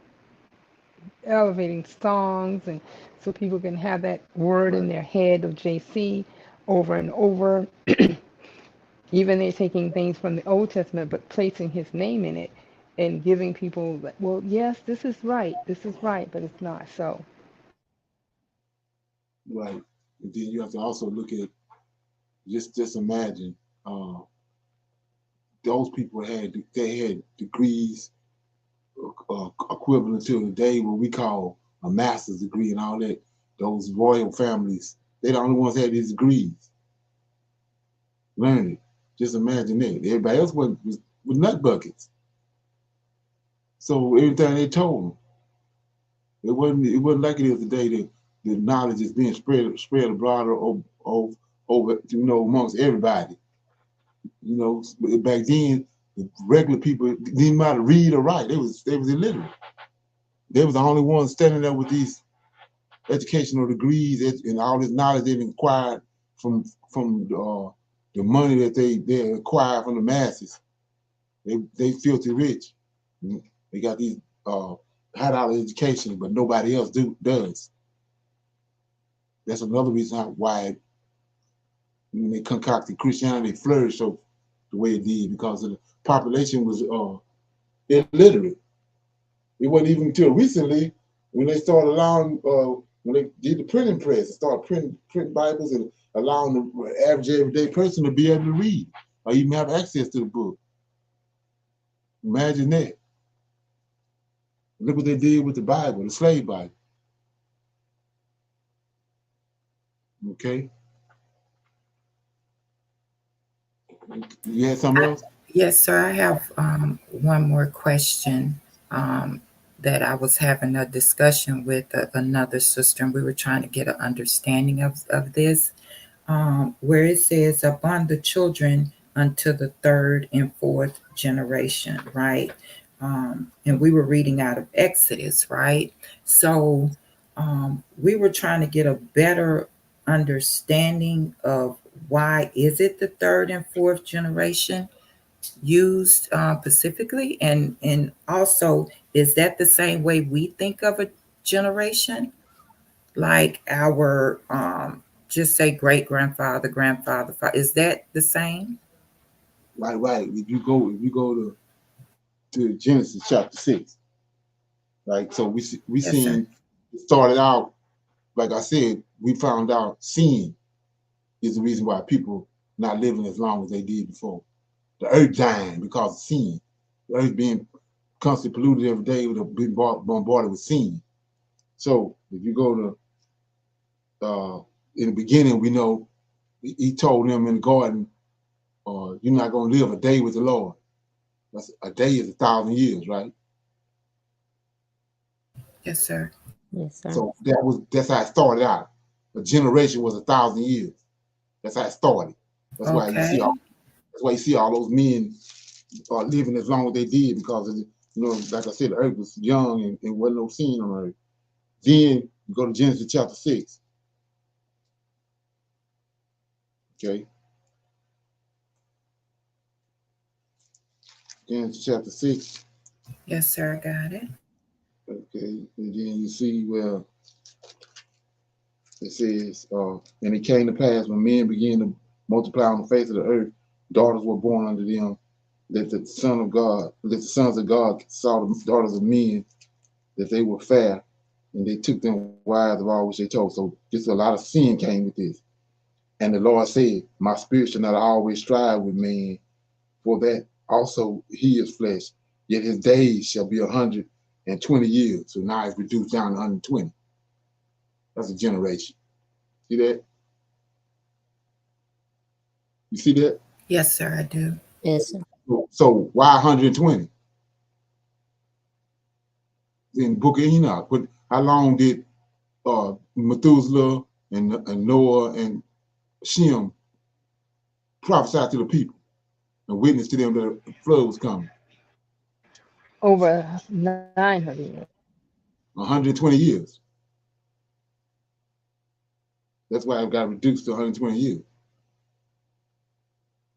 elevating songs, and so people can have that word in their head of JC over and over. Even they're taking things from the Old Testament but placing his name in it and giving people, well, yes, this is right, but it's not so. Right. And then you have to also look at, just imagine, those people had degrees equivalent to today what we call a master's degree and all that. Those royal families, they're the only ones that had these degrees. Learn it. Just imagine that. Everybody else was nut buckets. So everything they told them, it wasn't like it is today that the knowledge is being spread abroad over amongst everybody. Back then, the regular people didn't know how to read or write. They was illiterate. They was the only ones standing there with these educational degrees and all this knowledge they've acquired from the money that they acquire from the masses. They filthy rich. They got these high-dollar education, but nobody else does. That's another reason why when they concocted Christianity flourished so the way it did, because the population was illiterate. It wasn't even until recently when they started allowing, when they did the printing press, and started printing Bibles and allowing the average everyday person to be able to read or even have access to the book. Imagine that. Look what they did with the Bible, the slave Bible. Okay. You had something else? Yes, sir. I have one more question that I was having a discussion with another sister, and we were trying to get an understanding of this, where it says upon the children unto the third and fourth generation, right? and we were reading out of Exodus, right? So we were trying to get a better understanding of why is it the third and fourth generation used specifically, and also is that the same way we think of a generation, like our just say great grandfather, grandfather, is that the same? Right. If you go to Genesis chapter 6, right? So we Yes, sir. seen it started out, like I said, we found out sin is the reason why people not living as long as they did before. The earth dying because of sin. The earth being constantly polluted every day, with being bombarded with sin. So if you go to in the beginning, we know he told them in the garden, you're not going to live a day with the Lord. That's, a day is 1,000 years, right? Yes, sir. Yes, sir. So that's how it started out. A generation was 1,000 years. That's how it started. That's why you see Okay. all those men living as long as they did, because of like I said, the earth was young and wasn't no sin on earth. Then you go to Genesis chapter 6. Okay. Genesis chapter 6. Yes, sir. I got it. Okay. And then you see where it says, and it came to pass when men began to multiply on the face of the earth, daughters were born unto them, that the sons of God saw the daughters of men, that they were fair, and they took them wives of all which they told. So just a lot of sin came with this. And the Lord said, my spirit shall not always strive with man, for that also he is flesh, yet his days shall be 120 years. So now it's reduced down to 120. That's a generation. See that? You see that? Yes, sir. I do. Yes, sir. So why 120? In the book of Enoch, but how long did Methuselah and Noah and Shem prophesy to the people and witness to them that the flood was coming? Over 900 years. 120 years. That's why it got reduced to 120 years.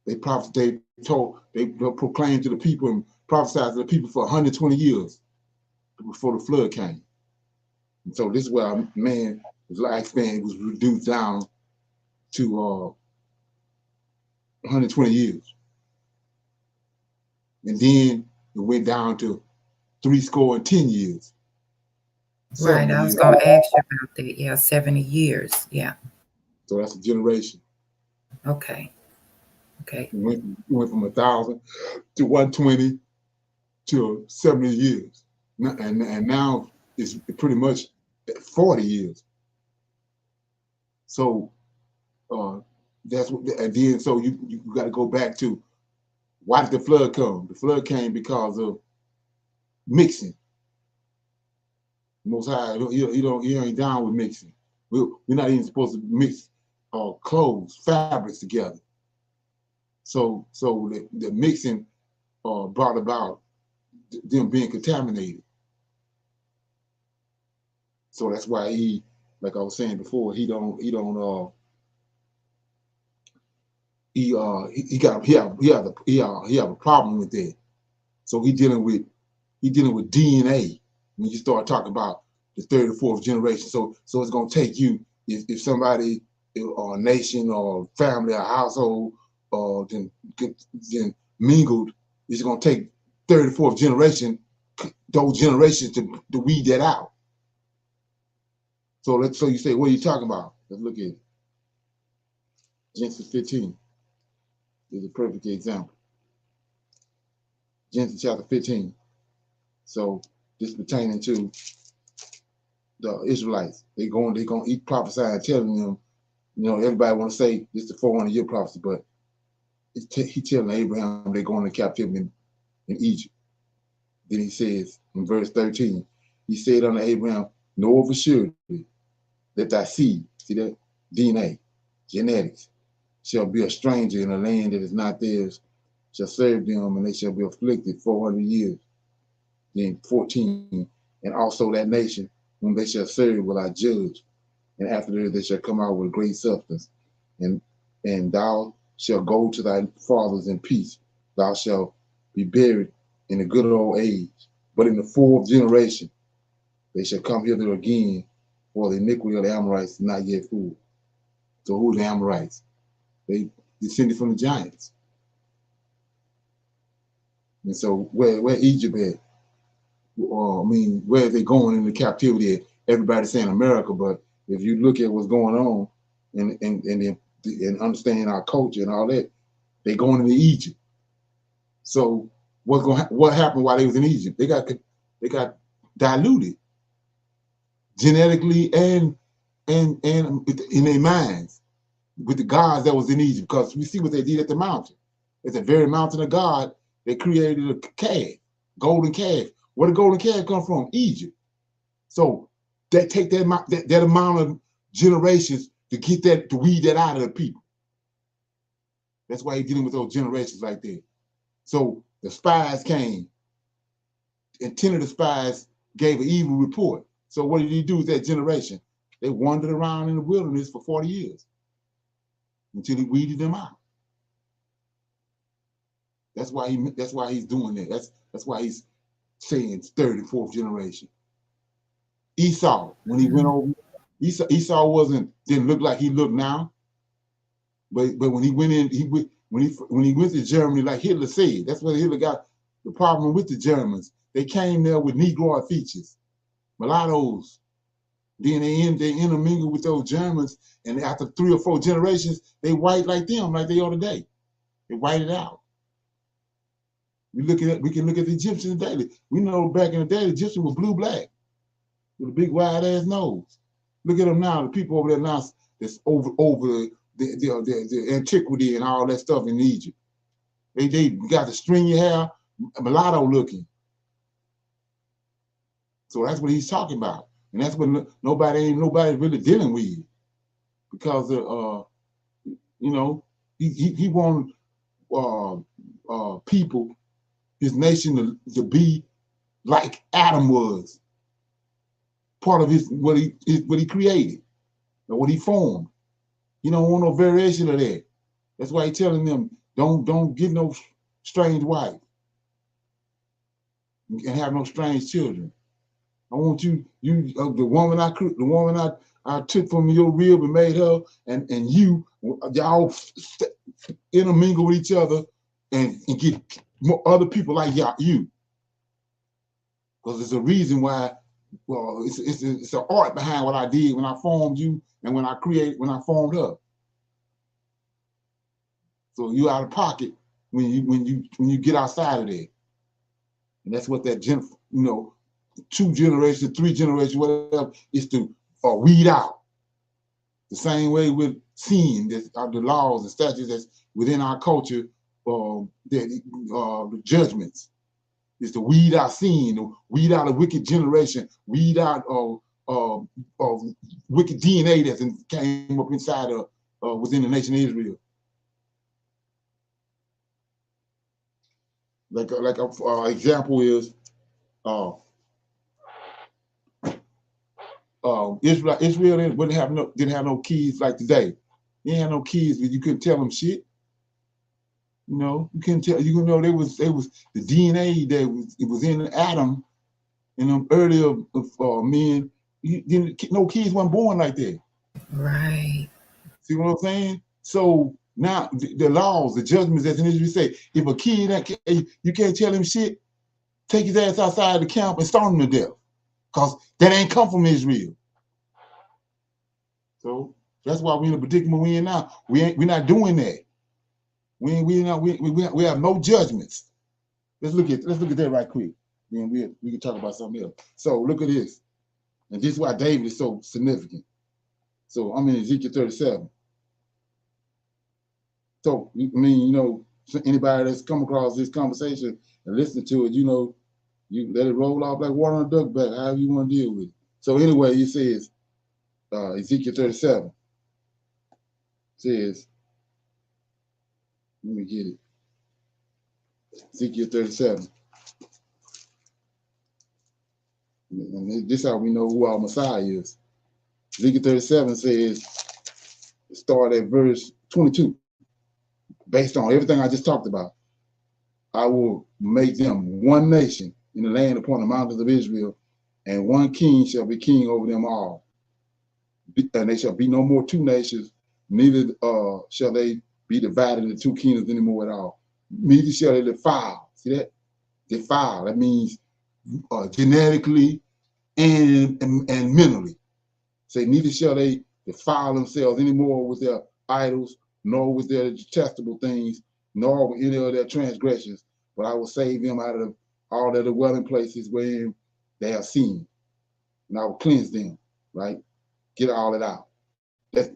They proclaimed to the people and prophesied to the people for 120 years before the flood came. And so this is why man, his lifespan was reduced down to 120 years. And then it went down to 70 years. Right. I was going to ask you about that. Yeah, 70 years. Yeah. So that's a generation. Okay. Okay. It went from 1,000 to 120 to 70 years. And now it's pretty much 40 years. So that's what, and then so you got to go back to, why did the flood come? The flood came because of mixing. Most High, he ain't down with mixing. We're not even supposed to mix clothes, fabrics together. So the mixing brought about them being contaminated. So that's why he, like I was saying before, he have a problem with that. So he dealing with DNA when you start talking about the third or fourth generation. So it's gonna take you, if somebody or a nation or family or household then mingled, it's gonna take third or fourth generation, those generations to weed that out. So you say, what are you talking about? Let's look at it. Genesis 15 is a perfect example. Genesis chapter 15. So this pertaining to the Israelites. They're gonna eat prophesying, telling them, everybody want to say this is the 400-year prophecy, but he telling Abraham they're going to captivity in Egypt. Then he says in verse 13, he said unto Abraham, know of a surety that thy seed, see that? DNA, genetics, shall be a stranger in a land that is not theirs, shall serve them, and they shall be afflicted 400 years. Then 14, and also that nation whom they shall serve will I judge, and after this they shall come out with great substance, and thou shalt go to thy fathers in peace. Thou shalt be buried in a good old age. But in the fourth generation they shall come hither again, for the iniquity of the Amorites is not yet full. So who are the Amorites? They descended from the giants. And so where Egypt at? I mean, where are they going into captivity at? Everybody's saying America, but if you look at what's going on and understand our culture and all that, they going into Egypt. So what happened while they was in Egypt? They got diluted genetically and in their minds with the gods that was in Egypt, because we see what they did at the mountain. At the very mountain of God, they created a calf, golden calf. Where did the golden calf come from? Egypt. So that take that amount of generations to get that, to weed that out of the people. That's why he's dealing with those generations like that. So the spies came, and 10 of the spies gave an evil report. So what did he do with that generation? They wandered around in the wilderness for 40 years until he weeded them out. That's why he's doing that. That's why he's saying third and fourth generation. Esau, when he went over, Esau didn't look like he looked now. But when he went in, when he went to Germany, like Hitler said, that's what Hitler got the problem with the Germans. They came there with Negroid features, mulattoes. Then they intermingle with those Germans, and after 3 or 4 generations, they white like them, like they are today. They white it out. We can look at the Egyptians daily. We know back in the day, the Egyptians were blue-black with a big wide ass nose. Look at them now. The people over there now that's over the antiquity and all that stuff in Egypt. They got the stringy hair, mulatto looking. So that's what he's talking about, and that's what nobody really dealing with, because he wanted people, his nation to be like Adam was, part of what he created or what he formed. He don't want no variation of that. That's why he's telling them, don't get no strange wife and have no strange children. I want the woman I took from your rib and made her, and y'all intermingle with each other and get other people like you. Because there's a reason why. Well, it's an art behind what I did when I formed you and when I formed her. So you out of pocket when you get outside of there, and that's what that 2 generations, 3 generations, whatever, is to weed out. The same way with sin, that are the laws and statutes that's within our culture, the judgments, is to weed out sin, weed out a wicked generation, weed out wicked DNA that came up inside within the nation of Israel. Like an example is Israel didn't have no kids like today. They didn't have no kids, but you couldn't tell them shit. You couldn't tell. You know they was the DNA that was in Adam and them earlier men. No kids weren't born like that. Right. See what I'm saying? So now the laws, the judgments that's in Israel say, if a kid you can't tell him shit, take his ass outside the camp and stone him to death, because that ain't come from Israel. So that's why we're in the predicament we're in now. We're not doing that. We have no judgments. Let's look at that right quick. Then we can talk about something else. So look at this, and this is why David is so significant. So I'm in Ezekiel 37. So I mean, anybody that's come across this conversation and listen to it, you let it roll off like water on a duck back, however you want to deal with it. So anyway, it says Ezekiel 37 says, let me get it. Ezekiel 37. this how we know who our Messiah is. Ezekiel 37 says, start at verse 22. Based on everything I just talked about, I will make them one nation in the land upon the mountains of Israel, and one king shall be king over them all. And they shall be no more two nations, neither shall they be divided into two kingdoms anymore at all. Neither shall they defile. See that? Defile. That means genetically and mentally. Say, neither shall they defile themselves anymore with their idols, nor with their detestable things, nor with any of their transgressions. But I will save them out of all their dwelling places wherein they have sinned. And I will cleanse them, right? Get all it out. That's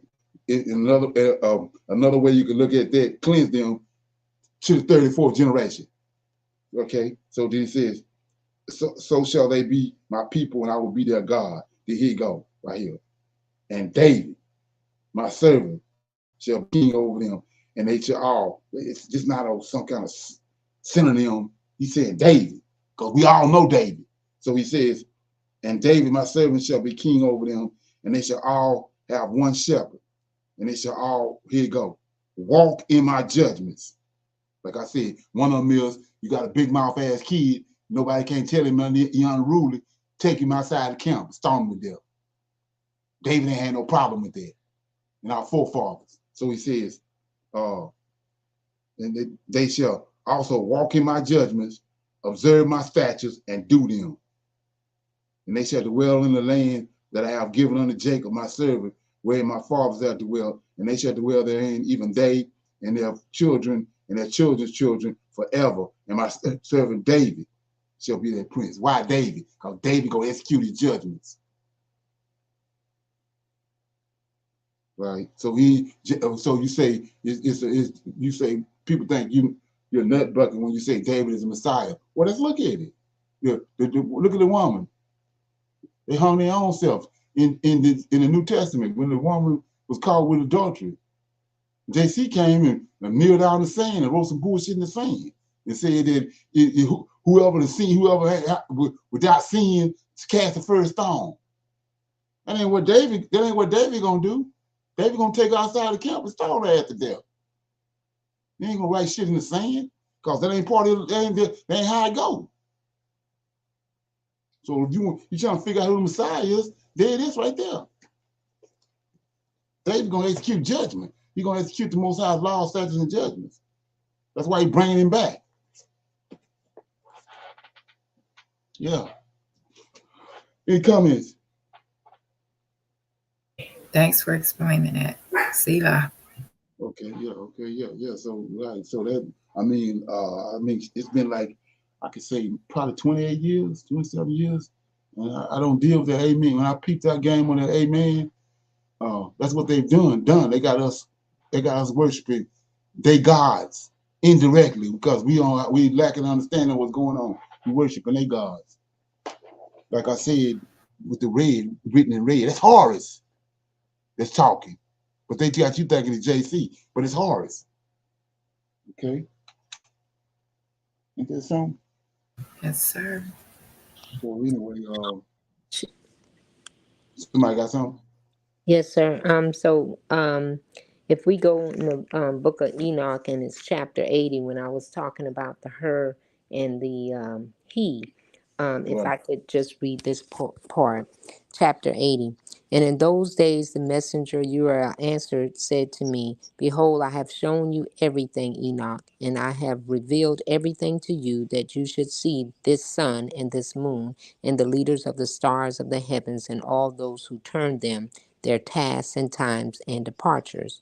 another way you can look at that, cleanse them to the 34th generation. Okay? So then it says, so shall they be my people, and I will be their God. Here you go, right here. And David, my servant, shall be king over them, and they shall all. It's just not some kind of synonym. He's saying David, because we all know David. So he says, and David, my servant, shall be king over them, and they shall all have one shepherd, and they shall all, here you go, walk in my judgments. Like I said, one of them is, you got a big mouth ass kid, nobody can't tell him nothing, he unruly, take him outside the camp, stone him to death. David ain't had no problem with that, and our forefathers. So he says, and they shall also walk in my judgments, observe my statutes, and do them. And they shall dwell in the land that I have given unto Jacob, my servant, where my fathers have dwelt, and they shall dwell therein, even they and their children and their children's children forever. And my servant David shall be their prince. Why David? Because David go execute his judgments. Right. So you say you say people think you're nut bucket when you say David is a Messiah. Well, let's look at it. Look at the woman. They hung their own self in the New Testament when the woman was caught with adultery. JC came and kneeled down in the sand and wrote some bullshit in the sand and said that whoever without sin cast the first stone. That ain't what David gonna do. David gonna take her outside the camp and stone her to death. They ain't gonna write shit in the sand because that ain't part of that ain't how it go. So if you trying to figure out who the Messiah is, there it is right there. David's gonna execute judgment. He's gonna execute the Most High's laws, statutes, and judgments. That's why he's bringing him back. Yeah. Any comments? Thanks for explaining that. Selah. Okay, yeah. So right, so that I mean, it's been like I could say probably 28 years, 27 years, and I don't deal with that amen. When I peeped that game on that amen, that's what they've done. They got us worshiping they gods indirectly because we lacking understanding what's going on. We worshiping they gods. Like I said, with the red written in red, that's Horus that's talking. But they got you thinking it's JC, but it's Horus. Okay. Ain't that something? Yes, sir. So anyway, somebody got something? Yes, sir. If we go in the book of Enoch and it's chapter 80, when I was talking about the her and the he, if I could just read this part, chapter 80. And in those days, the messenger Uriah answered, said to me, behold, I have shown you everything, Enoch, and I have revealed everything to you that you should see this sun and this moon and the leaders of the stars of the heavens and all those who turn them, their tasks and times and departures.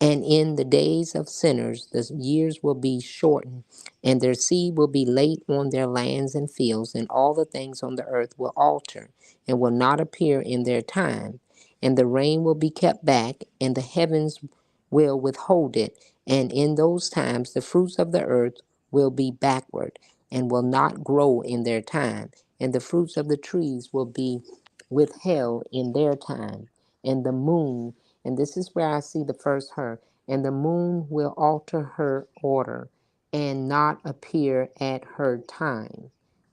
And in the days of sinners, the years will be shortened, and their seed will be late on their lands and fields, and all the things on the earth will alter, and will not appear in their time. And the rain will be kept back, and the heavens will withhold it. And in those times, the fruits of the earth will be backward, and will not grow in their time. And the fruits of the trees will be withheld in their time. And the moon, and this is where I see the first her, and the moon will alter her order and not appear at her time.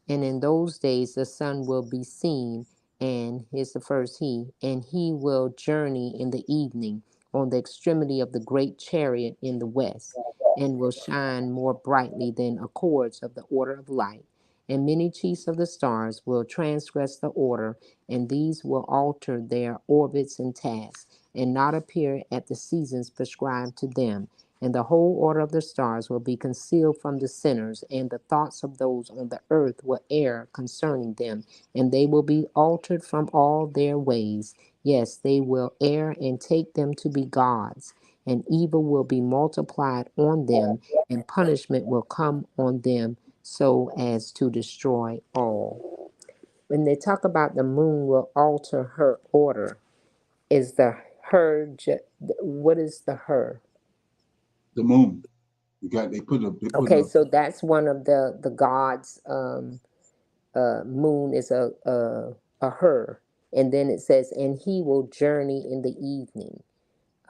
And in those days the sun will be seen, and here's the first and he will journey in the evening on the extremity of the great chariot in the west, and will shine more brightly than accords of the order of light. And many chiefs of the stars will transgress the order, and these will alter their orbits and tasks, and not appear at the seasons prescribed to them. And the whole order of the stars will be concealed from the sinners, and the thoughts of those on the earth will err concerning them, and they will be altered from all their ways. Yes, they will err and take them to be gods, and evil will be multiplied on them, and punishment will come on them so as to destroy all. When they talk about the moon will alter her order, is the her, what is the her? The moon. They put Okay, a, so that's one of the gods. Moon is a her, and then it says, and he will journey in the evening.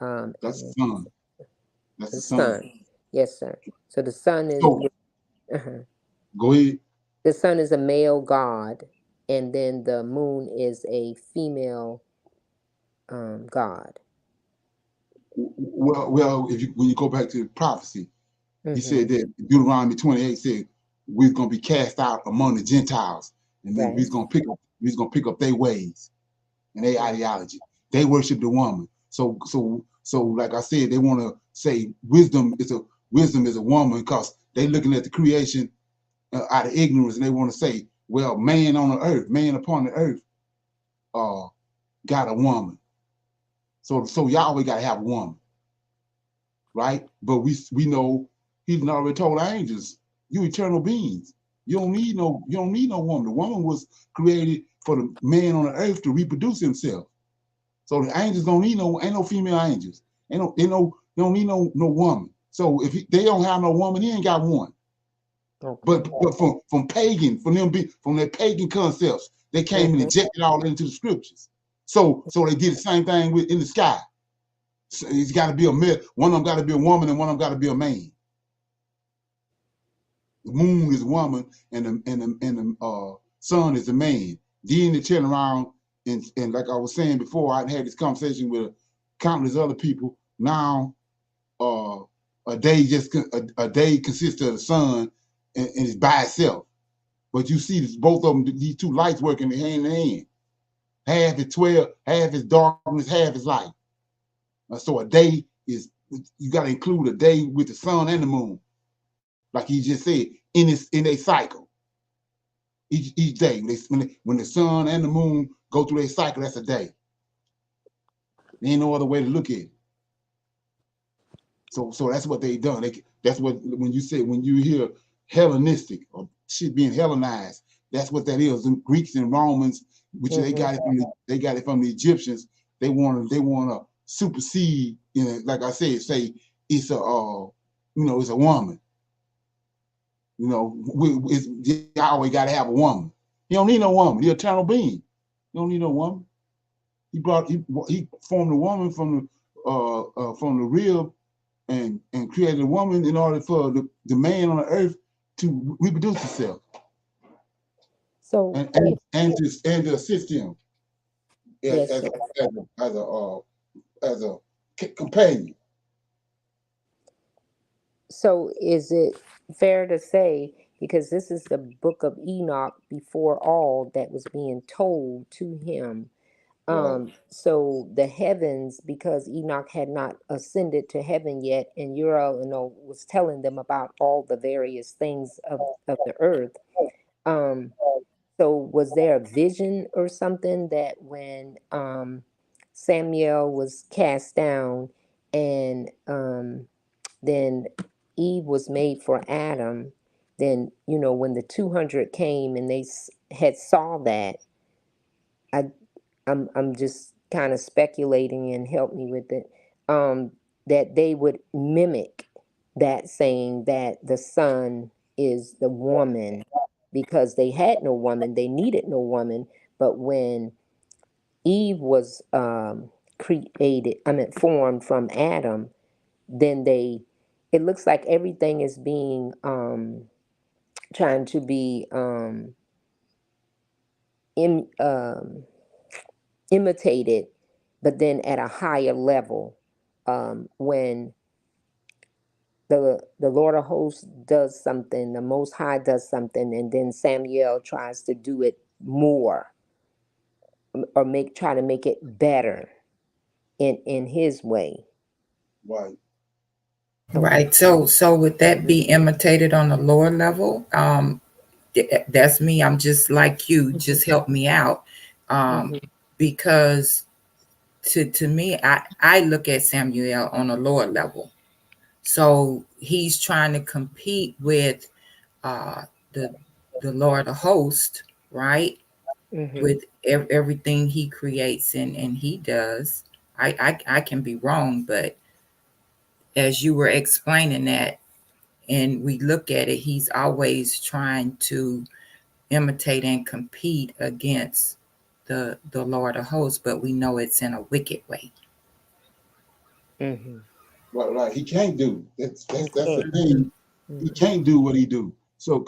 that's And the sun. That's the the sun. sun, yes, sir. So the sun is So go ahead. the sun is a male god, and then the moon is a female god. Well, if you when you go back to the prophecy, he Mm-hmm. said that Deuteronomy 28 said we're gonna be cast out among the Gentiles, and then Right. we're gonna pick up their ways and their ideology. They worship the woman. So like I said, they want to say wisdom is a woman because they looking at the creation out of ignorance, and they want to say, well, man upon the earth, got a woman. So Yahweh got to have a woman, right? But we know He's already told angels, you eternal beings. You don't need no woman. The woman was created for the man on the earth to reproduce himself. So the angels ain't no female angels. They don't need no woman. So if they don't have no woman, he ain't got one. Okay. But from their pagan concepts, they came and injected all into the scriptures. So they did the same thing in the sky. So it's got to be a male. One of them got to be a woman, and one of them got to be a man. The moon is a woman, and the sun is a man. Then they turn around and like I was saying before, I had this conversation with countless other people. Now, a day consists of the sun and it's by itself. But you see both of them, these two lights working hand in hand. Half is 12, half is darkness, half is light. So a day is, you got to include a day with the sun and the moon, like he just said, in a cycle. Each day, when the sun and the moon go through their cycle, that's a day. There ain't no other way to look at it. So that's what they done. That's what when you hear Hellenistic or shit being Hellenized, that's what that is. The Greeks and Romans, which they got it from the Egyptians. They want to supersede. Like I said, say it's it's a woman. Yahweh got to have a woman. He don't need no woman. He's an eternal being. He don't need no woman. He formed a woman from the rib and created a woman in order for the man on the earth to reproduce himself. So and to assist him as a companion. So is it fair to say, because this is the book of Enoch before all that was being told to him, so the heavens, because Enoch had not ascended to heaven yet, and Uriel, was telling them about all the various things of the earth. So was there a vision or something that when Samuel was cast down, and then Eve was made for Adam, then when the 200 came and they had saw that, I'm just kind of speculating, and help me with it, that they would mimic that, saying that the son is the woman, because they had no woman, they needed no woman. But when Eve was formed from Adam, then it looks like everything is being trying to be Im, imitated, but then at a higher level, when the Lord of hosts does something, the Most High does something, and then Samuel tries to do it more, or try to make it better in his way. Right. Right. So would that be imitated on a lower level? That's me. I'm just like you. Just help me out. Because to me, I look at Samuel on a lower level. So he's trying to compete with the Lord of hosts, right? With everything he creates and he does. I can be wrong, but as you were explaining that, and we look at it, he's always trying to imitate and compete against the Lord of hosts, but we know it's in a wicked way. Right. He can't do. That's the thing. He can't do what he do. So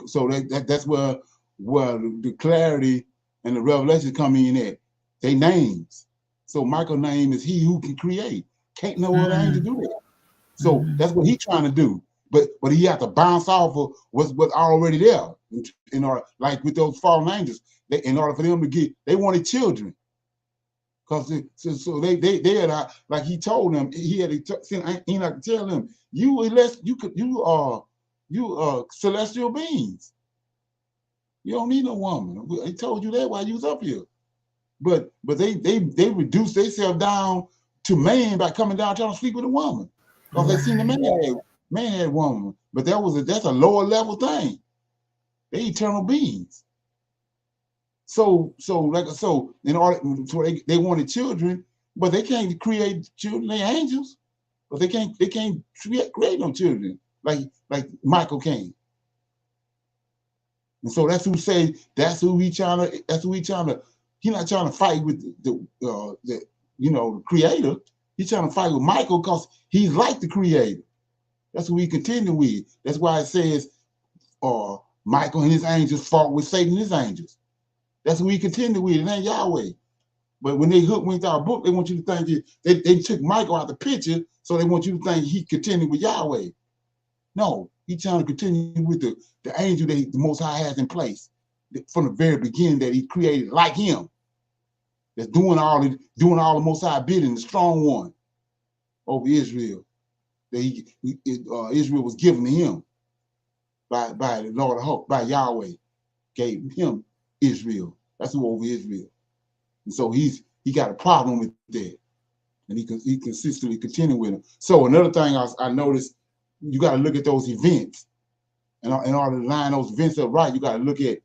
that's where the clarity and the revelation come in at. They names. So Michael's name is he who can create. Can't no other angel do that. So that's what he's trying to do. But he have to bounce off of what's already there. In order, like with those fallen angels, in order for them to get, they wanted children. Because they had, like he told them, he had to send Enoch to tell them, you celestial beings. You don't need no woman. He told you that while you was up here. But they reduced themselves down to man by coming down trying to sleep with a woman. Because they seen the man had woman. But that's a lower level thing. They eternal beings. So in order, so they wanted children, but they can't create children. They angels, but they can't create no children like Michael can. And so that's who he trying to. He's not trying to fight with the creator. He's trying to fight with Michael because he's like the creator. That's who he contending with. That's why it says, Michael and his angels fought with Satan and his angels. That's who he contended with. It ain't Yahweh. But when they went to our book, they want you to think they took Michael out the picture, so they want you to think he contended with Yahweh. No, he's trying to continue with the angel that the Most High has in place from the very beginning, that he created like him. That's doing all the Most High bidding, the strong one over Israel. That Israel was given to him by the Lord of hosts, by Yahweh, gave him Israel. That's who over Israel. And so he got a problem with that. And he consistently continued with him. So another thing I noticed, you got to look at those events. And in order to line those events up right, you got to look at,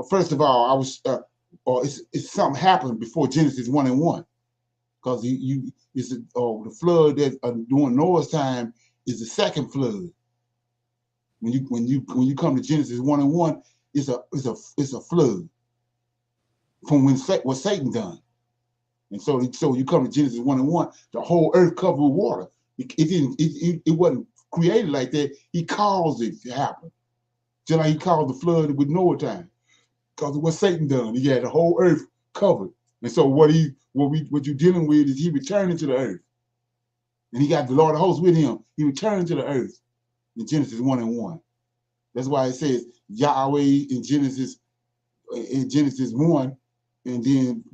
first of all, it's something happened before Genesis 1:1. Because the flood that during Noah's time is the second flood. When you come to Genesis 1:1, it's a flood from what Satan done. And so you come to Genesis 1:1, the whole earth covered with water. It wasn't created like that. He caused it to happen. Just like he caused the flood with Noah time. Because of what Satan done. He had the whole earth covered. And so what you're dealing with is he returning to the earth. And he got the Lord of hosts with him. He returned to the earth in Genesis 1:1. That's why it says Yahweh in Genesis 1, and then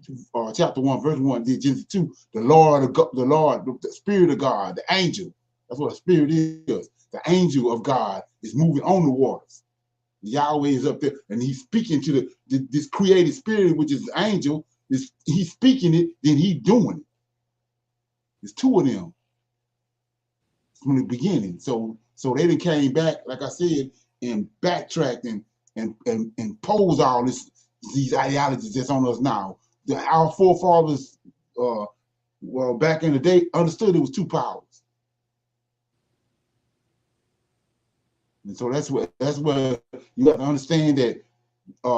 chapter 1, verse 1, then Genesis 2, the Spirit of God, the angel. That's what a spirit is. The angel of God is moving on the waters. Yahweh is up there, and he's speaking to this created spirit, which is the angel. He's speaking it, then he's doing it. There's two of them from the beginning. So they done came back, like I said, and backtracked and posed all these ideologies that's on us now. Our forefathers, back in the day, understood it was two powers. And so that's where you have to understand that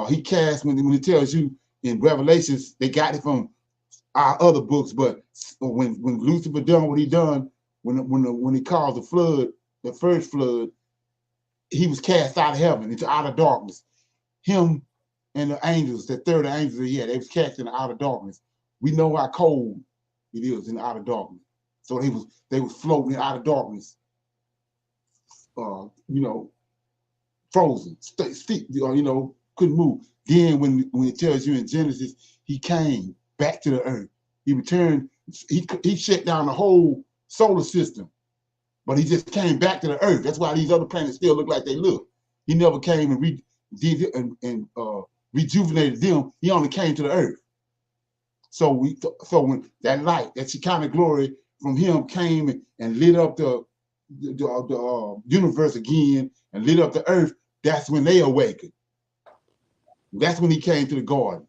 he cast, when he tells you in Revelations, they got it from our other books, but when Lucifer done what he done, when he caused the flood, the first flood, he was cast out of heaven into outer darkness. Him and the angels, the third angels that he had, they was cast in the outer darkness. We know how cold it is in the outer darkness. So they was floating in outer darkness, you know, frozen, you know, couldn't move. Then when it tells you in Genesis, he came back to the earth. He returned, he shut down the whole solar system, but he just came back to the earth. That's why these other planets still look like they look. He never came and rejuvenated them. He only came to the earth. So when that light, that Shekinah glory from him came and lit up the universe again and lit up the earth, that's when they awakened. That's when he came to the garden.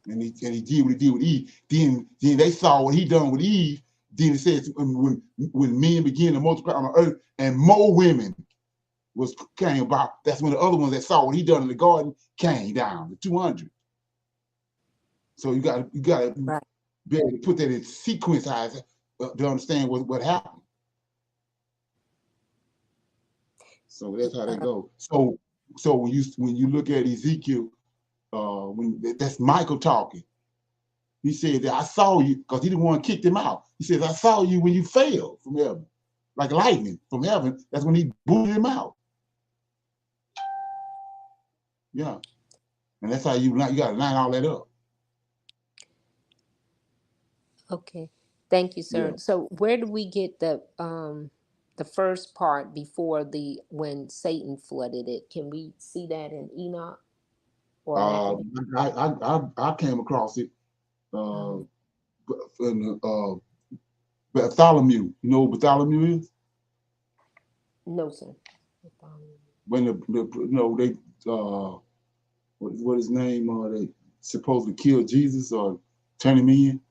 And he did what he did with Eve. Then they saw what he done with Eve. Then it says when men began to multiply on the earth and more women came about, that's when the other ones that saw what he done in the garden came down, the 200. So you got to right. be able to put that in sequence to understand what happened. So that's how they go. So when you look at Ezekiel, that's Michael talking. He said that I saw you, because he didn't want to kick them out. He says, I saw you when you fell from heaven, like lightning from heaven. That's when he booted him out. Yeah. And that's how you got to line all that up. Okay. Thank you, sir. Yeah. So where do we get the first part before when Satan flooded it? Can we see that in Enoch? Or I came across it in Bartholomew. You know what Bartholomew is? No, sir. When they what his name? They supposed to kill Jesus or turn him in.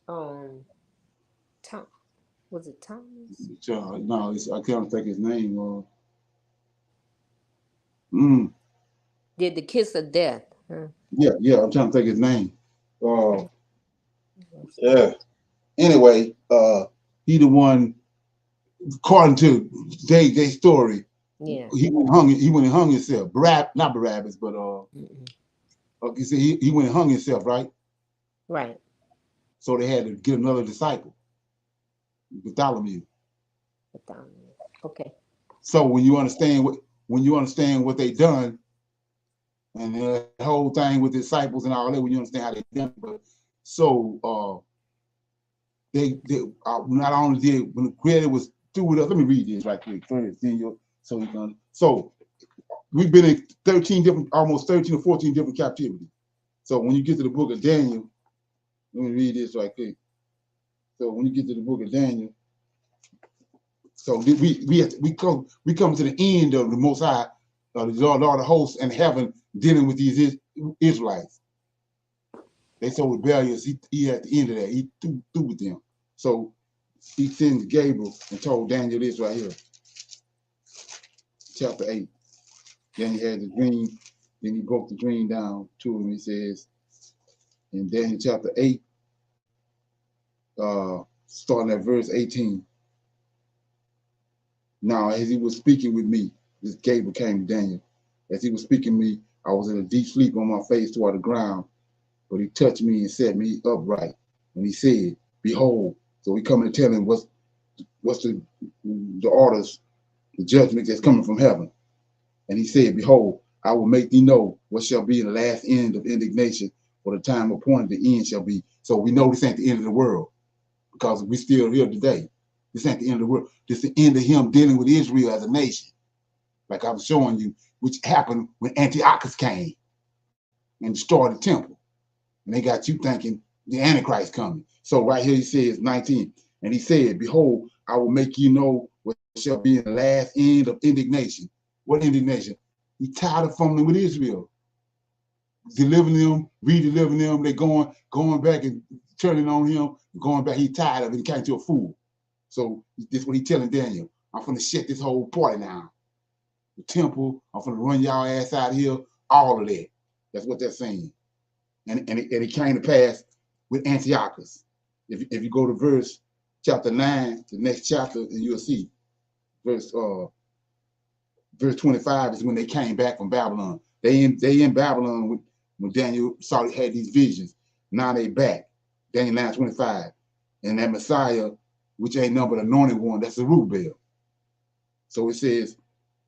Tom, was it Thomas? No, I can't think his name. Did the kiss of death? Huh? Yeah, I'm trying to think his name. Yeah. Anyway, he the one, according to their story. Yeah. He went and hung himself. Not Barabbas, but you see, he went and hung himself, right? Right. So they had to get another disciple, Bartholomew. Okay. So when you understand what they done, and the whole thing with the disciples and all that, when you understand how they done it, but so they not only did when the creator was through with us. Let me read this right quick first. So we've been in almost 13 or 14 different captivities. So when you get to the book of Daniel, let me read this right quick. So when you get to the book of Daniel, so we come to the end of the Most High, the Lord of hosts and heaven dealing with these Israelites. They so rebellious. He at the end of that, he through with them. So he sends Gabriel and told Daniel this right here, chapter 8. Then he had the dream. Then he broke the dream down to him. He says in Daniel chapter 8, starting at verse 18. Now, as he was speaking with me, this Gabriel came to Daniel. As he was speaking to me, I was in a deep sleep on my face toward the ground, but he touched me and set me upright. And he said, behold, so we come and tell him what's the orders, the judgment that's coming from heaven. And he said, behold, I will make thee know what shall be in the last end of indignation, for the time appointed the end shall be. So we know this ain't the end of the world, because we still here today. This ain't the end of the world. This is the end of him dealing with Israel as a nation, like I was showing you, which happened when Antiochus came and destroyed the temple. And they got you thinking the Antichrist coming. So right here he says 19, and he said, behold, I will make you know what shall be in the last end of indignation. What indignation? He tired of fumbling with Israel, delivering them, re-delivering them. They going back and turning on him, going back. He tired of it. He came to a fool. So this is what he telling Daniel. I'm finna shut this whole party down. The temple, I'm finna run y'all ass out of here. All of that. That's what they're saying. And it came to pass with Antiochus. If you go to verse chapter 9, the next chapter, and you'll see verse verse 25 is when they came back from Babylon. They in Babylon when Daniel saw he had these visions. Now they back. Daniel 9:25. And that Messiah, which ain't nothing but anointed one, that's Zerubbabel. So it says,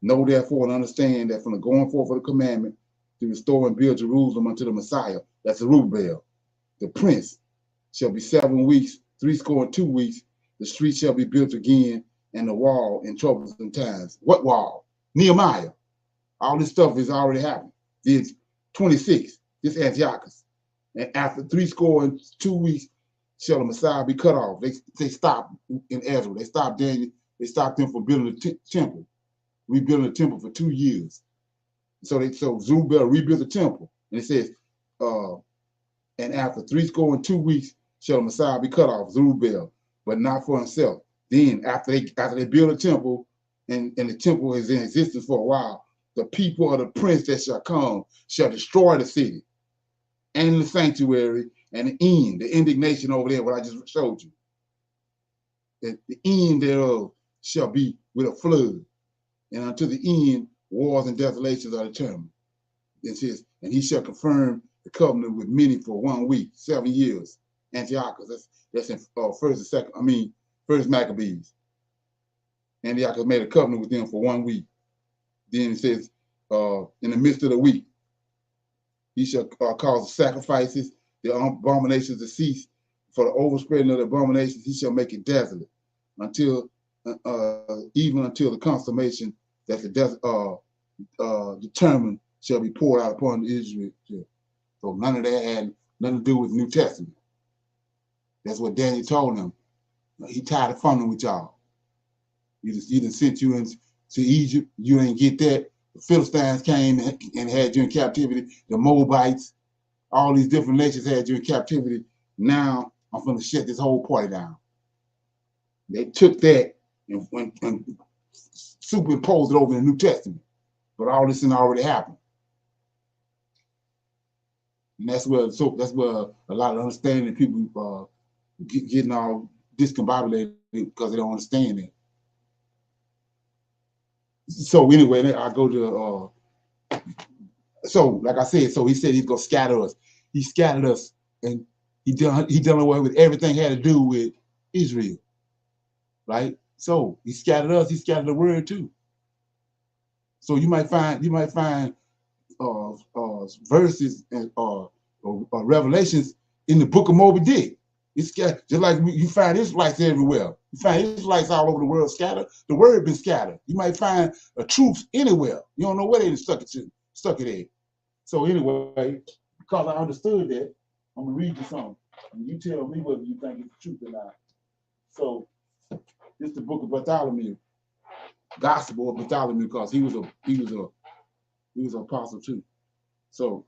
know therefore and understand that from the going forth of the commandment to restore and build Jerusalem unto the Messiah, that's Zerubbabel, the prince, shall be 7 weeks, 62 weeks. The street shall be built again, and the wall in troublesome times. What wall? Nehemiah. All this stuff is already happened. It's 26, this Antiochus. And after 62 weeks, shall the Messiah be cut off. They stopped in Ezra. They stopped Daniel. They stopped them from building the temple, rebuilding the temple for 2 years. So Zerubbabel rebuilt the temple. And it says, and after 62 weeks, shall the Messiah be cut off, Zerubbabel, but not for himself. Then after they build a temple, and the temple is in existence for a while, the people of the prince that shall come shall destroy the city and the sanctuary and the indignation over there, what I just showed you. The end thereof shall be with a flood, and unto the end wars and desolations are determined. It says, and he shall confirm the covenant with many for 1 week, 7 years. Antiochus, that's in first Maccabees. Antiochus made a covenant with them for 1 week. Then it says, in the midst of the week, he shall cause the sacrifices, the abominations to cease. For the overspreading of the abominations, he shall make it desolate until even until the consummation that the determined shall be poured out upon Israel. So none of that had nothing to do with the New Testament. That's what Daniel told them. He tired of fumbling with y'all. He done sent you into Egypt. You ain't get that. The Philistines came and had you in captivity. The Moabites, all these different nations had you in captivity. Now I'm going to shut this whole party down. They took that and superimposed it over in the New Testament. But all this had already happened. And that's where a lot of understanding people getting all discombobulated because they don't understand it. So anyway, I go to so like I said, so he said he's gonna scatter us. He scattered us, and he done away with everything had to do with Israel, right? So he scattered us. He scattered the word too. So you might find verses and revelations in the book of Moby Dick. It's scattered, just like you find Israelites everywhere. You find Israelites all over the world scattered. The word been scattered. You might find a truth anywhere. You don't know where they stuck it in. So anyway, because I understood that, I'm gonna read you something. And you tell me whether you think it's the truth or not. So this is the book of Bartholomew, Gospel of Bartholomew, because he was an apostle too. So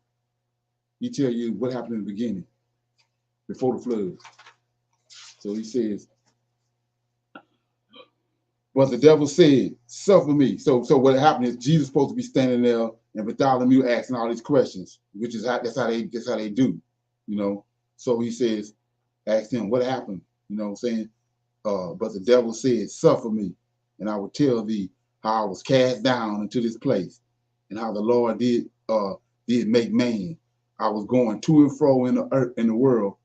he tell you what happened in the beginning, before the flood. So he says, but the devil said, suffer me. So what happened is Jesus supposed to be standing there and Bartholomew asking all these questions, which is that's how they do, you know. So he says, ask him what happened, you know what I'm saying? But the devil said, suffer me, and I will tell thee how I was cast down into this place, and how the Lord did make man. I was going to and fro in the earth, in the world,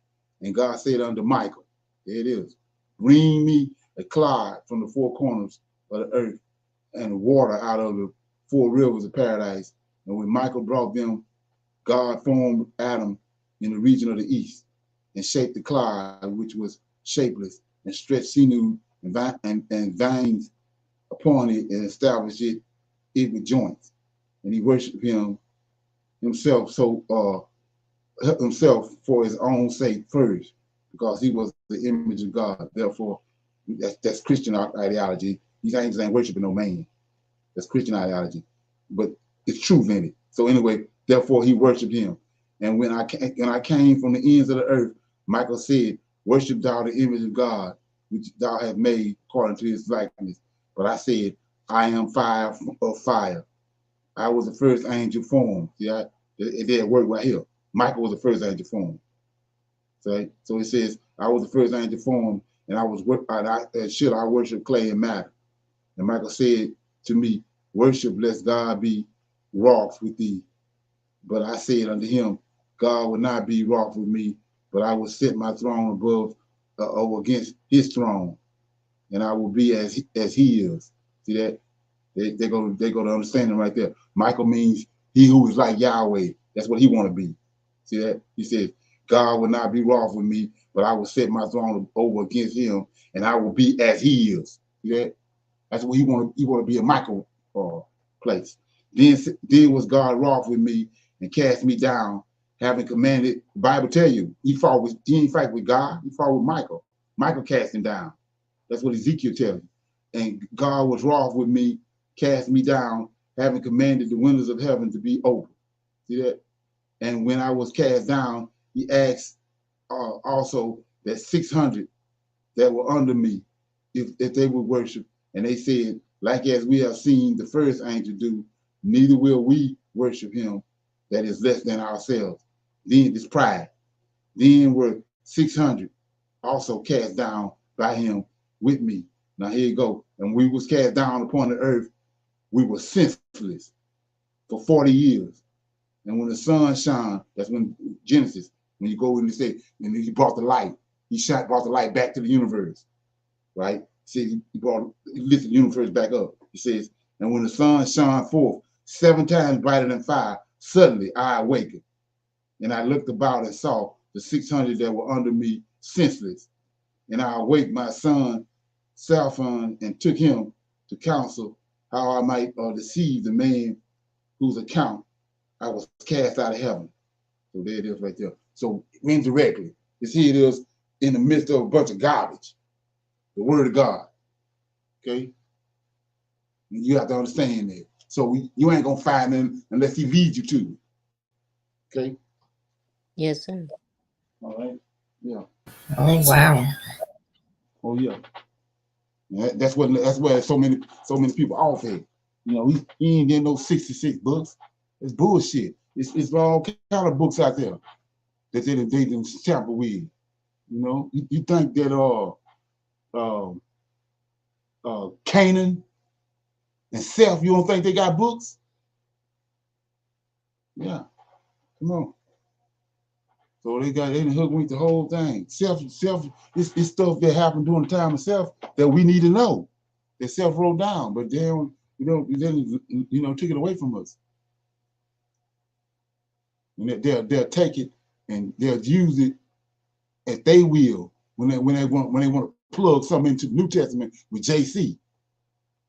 and God said unto Michael, there it is, bring me a clod from the four corners of the earth, and water out of the 4 rivers of paradise. And when Michael brought them, God formed Adam in the region of the east, and shaped the clod, which was shapeless, and stretched sinew and veins upon it, and established it with joints. And he worshipped himself for his own sake first, because he was the image of God. Therefore, that's Christian ideology. These angels ain't worshiping no man. That's Christian ideology, but it's truth in it. So anyway, therefore he worshipped him. And when I came from the ends of the earth, Michael said, worship thou the image of God, which thou hast made according to his likeness. But I said, I am fire of fire. I was the first angel formed. Yeah, it did work right here. Michael was the first angel formed. So it says, I was the first angel formed, and should I worship clay and matter? And Michael said to me, worship lest God be wroth with thee. But I said unto him, God will not be wroth with me, but I will set my throne above or against his throne, and I will be as he is. See that? They go to understanding right there. Michael means he who is like Yahweh. That's what he want to be. See that? He says, God will not be wroth with me, but I will set my throne over against him, and I will be as he is. See that? That's what he want to be a Michael place. Then was God wroth with me and cast me down, having commanded. The Bible tell you he didn't fight with God, he fought with Michael. Michael cast him down. That's what Ezekiel tells you. And God was wroth with me, cast me down, having commanded the windows of heaven to be open. See that? And when I was cast down, he asked also that 600 that were under me, if they would worship. And they said, like as we have seen the first angel do, neither will we worship him that is less than ourselves. Then this pride. Then were 600 also cast down by him with me. Now here you go. And we was cast down upon the earth. We were senseless for 40 years. And when the sun shone, that's when Genesis, when you go in and say, and he brought the light, brought the light back to the universe, right? See, he lifted the universe back up. He says, and when the sun shone forth 7 times brighter than fire, suddenly I awakened. And I looked about and saw the 600 that were under me senseless. And I awaked my son, Salphon, and took him to counsel how I might deceive the man whose account I was cast out of heaven. So there it is right there. So indirectly, here it is in the midst of a bunch of garbage. The word of God. Okay? And you have to understand that. So you ain't gonna find him unless he leads you to it. Okay? Yes, sir. All right. Yeah. Oh wow. Oh yeah. That's where so many people off here. You know, he ain't getting no 66 books. It's bullshit. It's all kind of books out there that they didn't tamper with. You know, you think that Canaan and Self, you don't think they got books? Yeah, come on. So they didn't hook with the whole thing. Self, it's stuff that happened during the time of Self that we need to know. That Self wrote down, but they don't, took it away from us. And they'll take it and they'll use it as they will when they want to plug something into the New Testament with JC.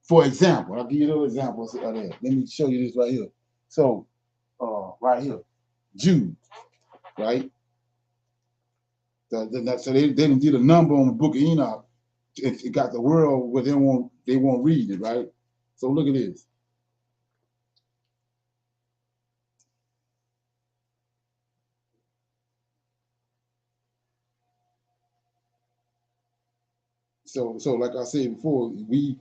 For example, I'll give you another example of that. Let me show you this right here. So, right here, Jude, right? So they didn't get a number on the book of Enoch. It got the world where they won't read it, right? So look at this. So like I said before, we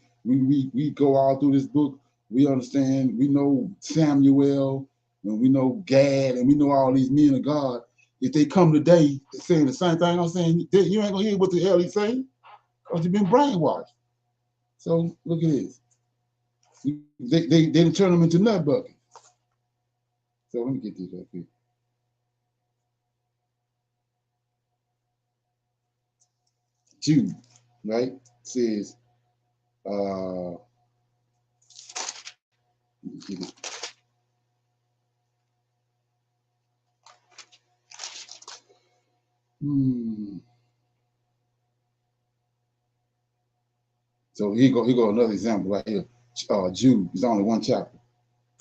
go all through this book. We understand. We know Samuel, and we know Gad, and we know all these men of God. If they come today saying the same thing I'm saying, you ain't gonna hear what the hell he's saying because you've been brainwashed. So look at this. They didn't turn them into nut buckets. So let me get this right here. Jude, right, says, So here go another example right here. Jude, it's only one chapter,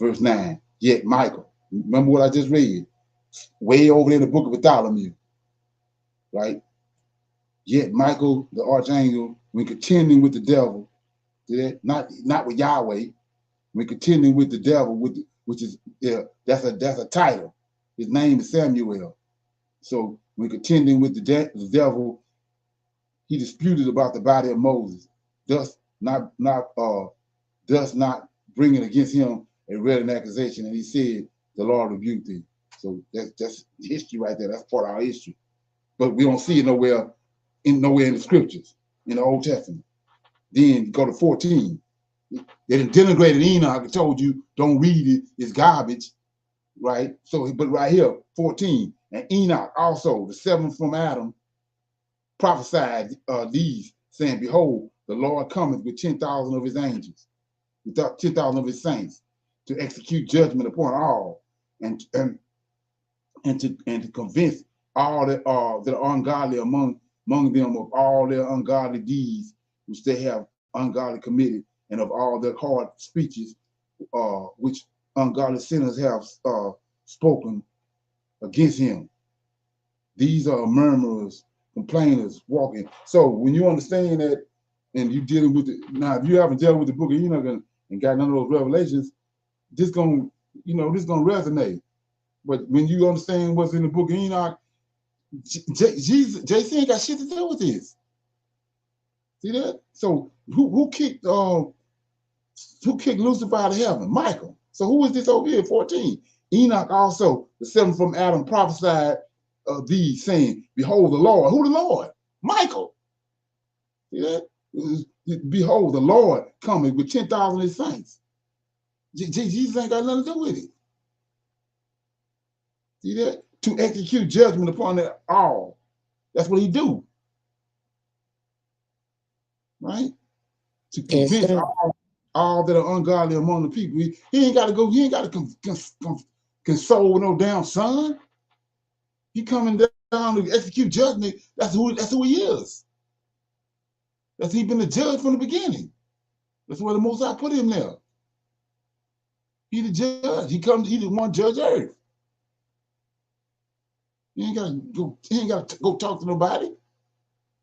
verse 9. Yet Michael, remember what I just read? Way over in the book of Bartholomew, right? Yet Michael, the archangel, when contending with the devil, not with Yahweh, when contending with the devil, which is that's a title. His name is Samuel. So when contending with the devil, he disputed about the body of Moses, thus not bringing against him a written accusation. And he said, the Lord rebuked thee. So that's history right there. That's part of our history. But we don't see it nowhere in the scriptures, in the Old Testament. Then go to 14. They denigrated Enoch. I told you, don't read it. It's garbage, right? So, but right here, 14, and Enoch also, the seventh from Adam, prophesied these, saying, "Behold, the Lord cometh with 10,000 of his angels, with 10,000 of his saints, to execute judgment upon all, and to convince all that are ungodly among them of all their ungodly deeds which they have ungodly committed, and of all their hard speeches which ungodly sinners have spoken against him. These are murmurers, complainers, walking." So when you understand that, and you dealing with it now, if you haven't dealt with the book of Enoch and got none of those revelations, this gonna resonate. But when you understand what's in the book of Enoch, Jesus, JC ain't got shit to do with this. See that? So who kicked Lucifer out of heaven? Michael. So who is this over here? 14. Enoch also, the seventh from Adam, prophesied these, saying, "Behold, the Lord." Who the Lord? Michael. See that? "Behold, the Lord coming with 10,000 of his saints." Jesus ain't got nothing to do with it. See that? To execute judgment upon it all. That's what he do. Right? To convince all that are ungodly among the people. He ain't got to go. He ain't got to console no damn son. He coming down to execute judgment. That's who he is. That's he been the judge from the beginning. That's where the Most High put him there. He the judge. He the one judge earth. He ain't got to go talk to nobody.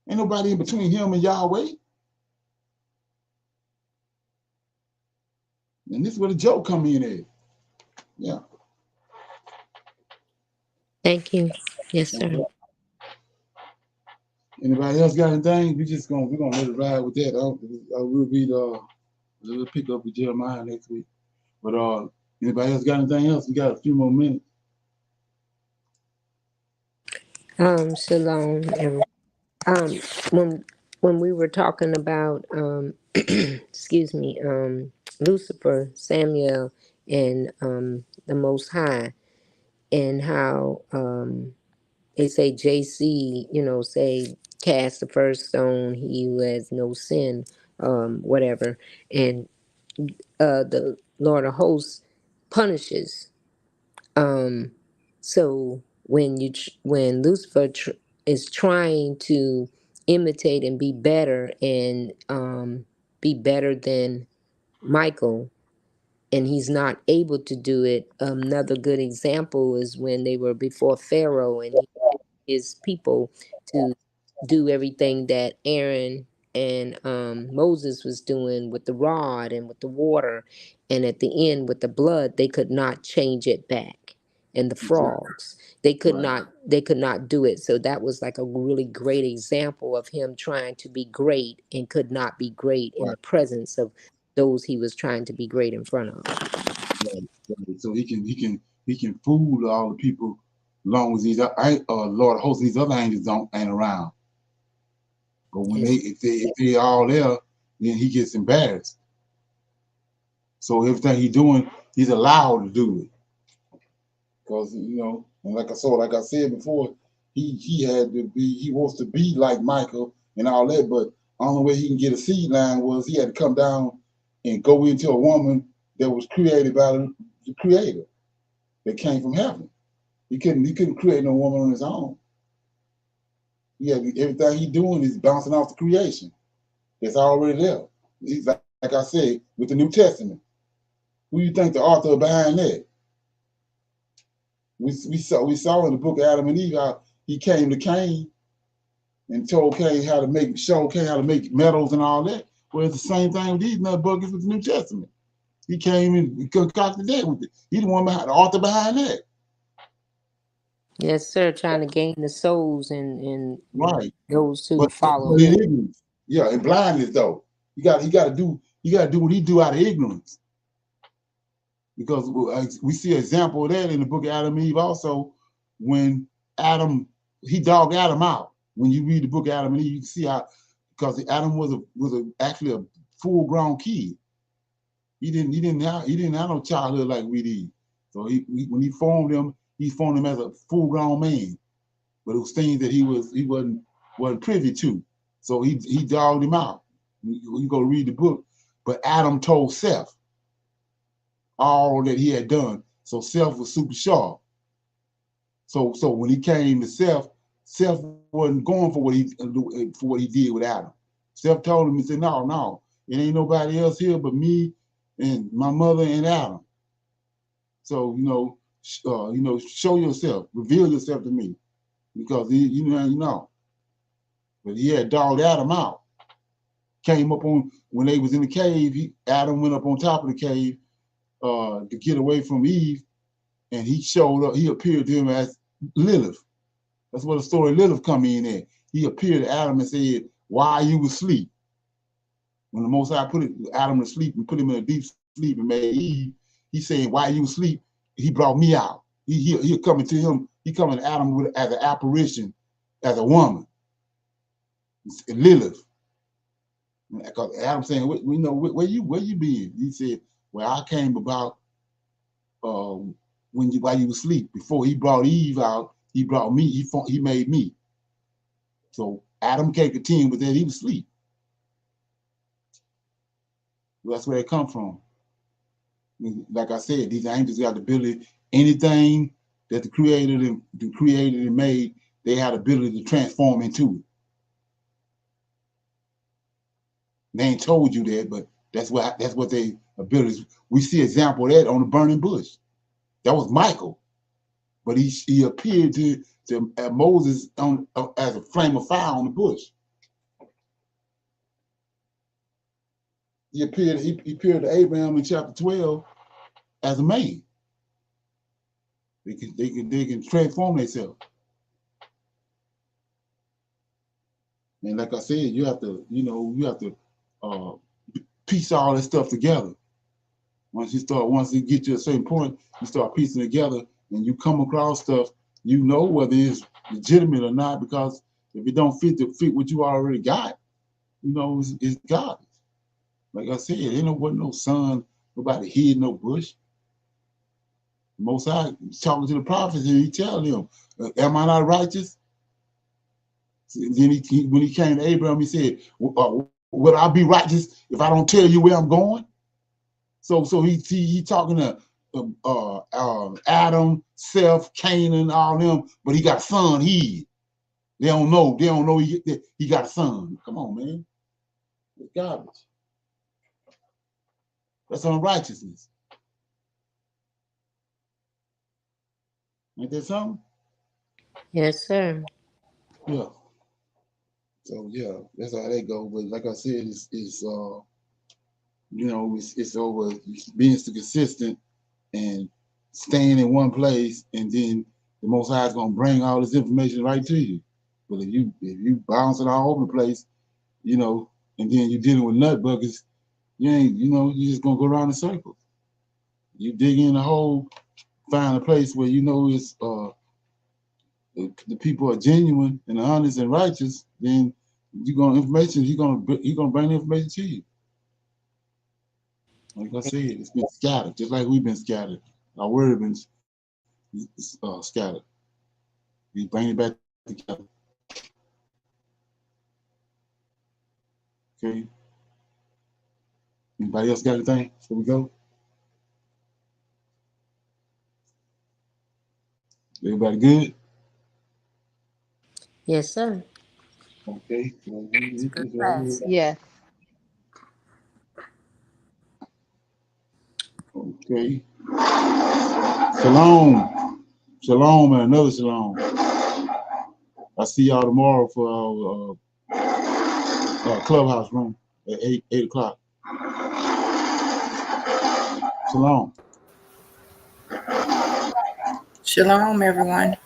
Ain't nobody in between him and Yahweh. And this is where the joke come in at. Yeah. Thank you. Yes, sir. Okay. Anybody else got anything? We're gonna let it ride with that. We'll pick up with Jeremiah next week. But anybody else got anything else? We got a few more minutes. Shalom, everyone. When we were talking about excuse me, Lucifer, Samuel, and the Most High, and how they say JC, say cast the first stone, he who has no sin, whatever, and the Lord of Hosts punishes. So when Lucifer is trying to imitate and be better, and be better than Michael, and he's not able to do it. Another good example is when they were before Pharaoh, and his people to do everything that Aaron and Moses was doing with the rod and with the water, and at the end with the blood, they could not change it back. And the frogs, they could not do it. So that was like a really great example of him trying to be great and could not be great in the presence of those he was trying to be great in front of. Right. So he can fool all the people, as long as these Lord hosts, these other angels ain't around. But when if they all there, then he gets embarrassed. So everything he's doing, he's allowed to do it. Because and like I said before, he wants to be like Michael and all that, but the only way he can get a seed line was he had to come down and go into a woman that was created by the Creator, that came from heaven. He couldn't create no woman on his own. Everything he's doing is bouncing off the creation that's already there. He's like I said, with the New Testament. Who do you think the author behind that? We saw in the book of Adam and Eve how he came to Cain and told Cain how to make metals and all that. Well, it's the same thing with these nut buckets with the New Testament. He came and concocted that with it. He's the one behind the author behind that. Yes, sir. Trying to gain the souls and right those who but follow him. Ignorance. Yeah, and blindness though. You got to do what he do out of ignorance. Because we see an example of that in the book of Adam and Eve also, when he dogged Adam out. When you read the book of Adam and Eve, you can see how, because Adam was actually a full-grown kid. He didn't have no childhood like we did. So when he formed him as a full-grown man. But it was things that he wasn't privy to. So he dogged him out. You go read the book. But Adam told Seth all that he had done. So Seth was super sharp. So when he came to Seth wasn't going for what he did with Adam. Seth told him, he said, no, it ain't nobody else here but me and my mother and Adam. So show yourself, reveal yourself to me, because you know. But he had dogged Adam out. Came up on when they was in the cave. Adam went up on top of the cave to get away from Eve, and he showed up. He appeared to him as Lilith. That's where the story of Lilith come in at. He appeared to Adam and said, "Why you asleep?" When the Most High put Adam to sleep and put him in a deep sleep and made Eve, he saying, "Why you asleep?" He brought me out. He coming to him. He coming to Adam as an apparition, as a woman, Lilith. Because Adam saying, "We know where you been." He said, "Well, I came about while you were asleep. Before he brought Eve out, he brought me. He made me." So Adam can't continue with that. He was asleep. That's where it come from. Like I said, these angels got the ability. Anything that the creator and made, they had the ability to transform into it. They ain't told you that, but that's what they abilities. We see example of that on the burning bush. That was Michael, but he appeared to Moses as a flame of fire on the bush. He appeared to Abraham in chapter 12 as a man. They can transform themselves. And like I said, you have to piece all this stuff together. Once you get to a certain point, you start piecing together, and you come across stuff, you know whether it's legitimate or not, because if it don't fit what you already got, it's garbage. Like I said, wasn't no sun, nobody hid no bush. Most High talking to the prophets, and he telling them, "Am I not righteous?" Then when he came to Abraham, he said, "Would I be righteous if I don't tell you where I'm going?" So he talking to Adam, Seth, Canaan, all them, but he got a son. They don't know he got a son. Come on, man, it's garbage. That's unrighteousness. Ain't that something? Yes, sir. Yeah. So yeah, that's how they go. But like I said, it's over being consistent and staying in one place, and then the Most High is gonna bring all this information right to you. But if you bouncing all over the place, and then you're dealing with nut buckets, you're just gonna go around in circles. You dig in a hole, find a place where it's the people are genuine and honest and righteous, then he's gonna bring the information to you. Like I said, it's been scattered, just like we've been scattered. Our word has been scattered. We bring it back together. Okay. Anybody else got anything before we go? Everybody good? Yes, sir. Okay. It's a good class. Yes. Okay. Shalom, and another shalom. I'll see y'all tomorrow for our clubhouse room at 8 o'clock. Shalom. Shalom, everyone.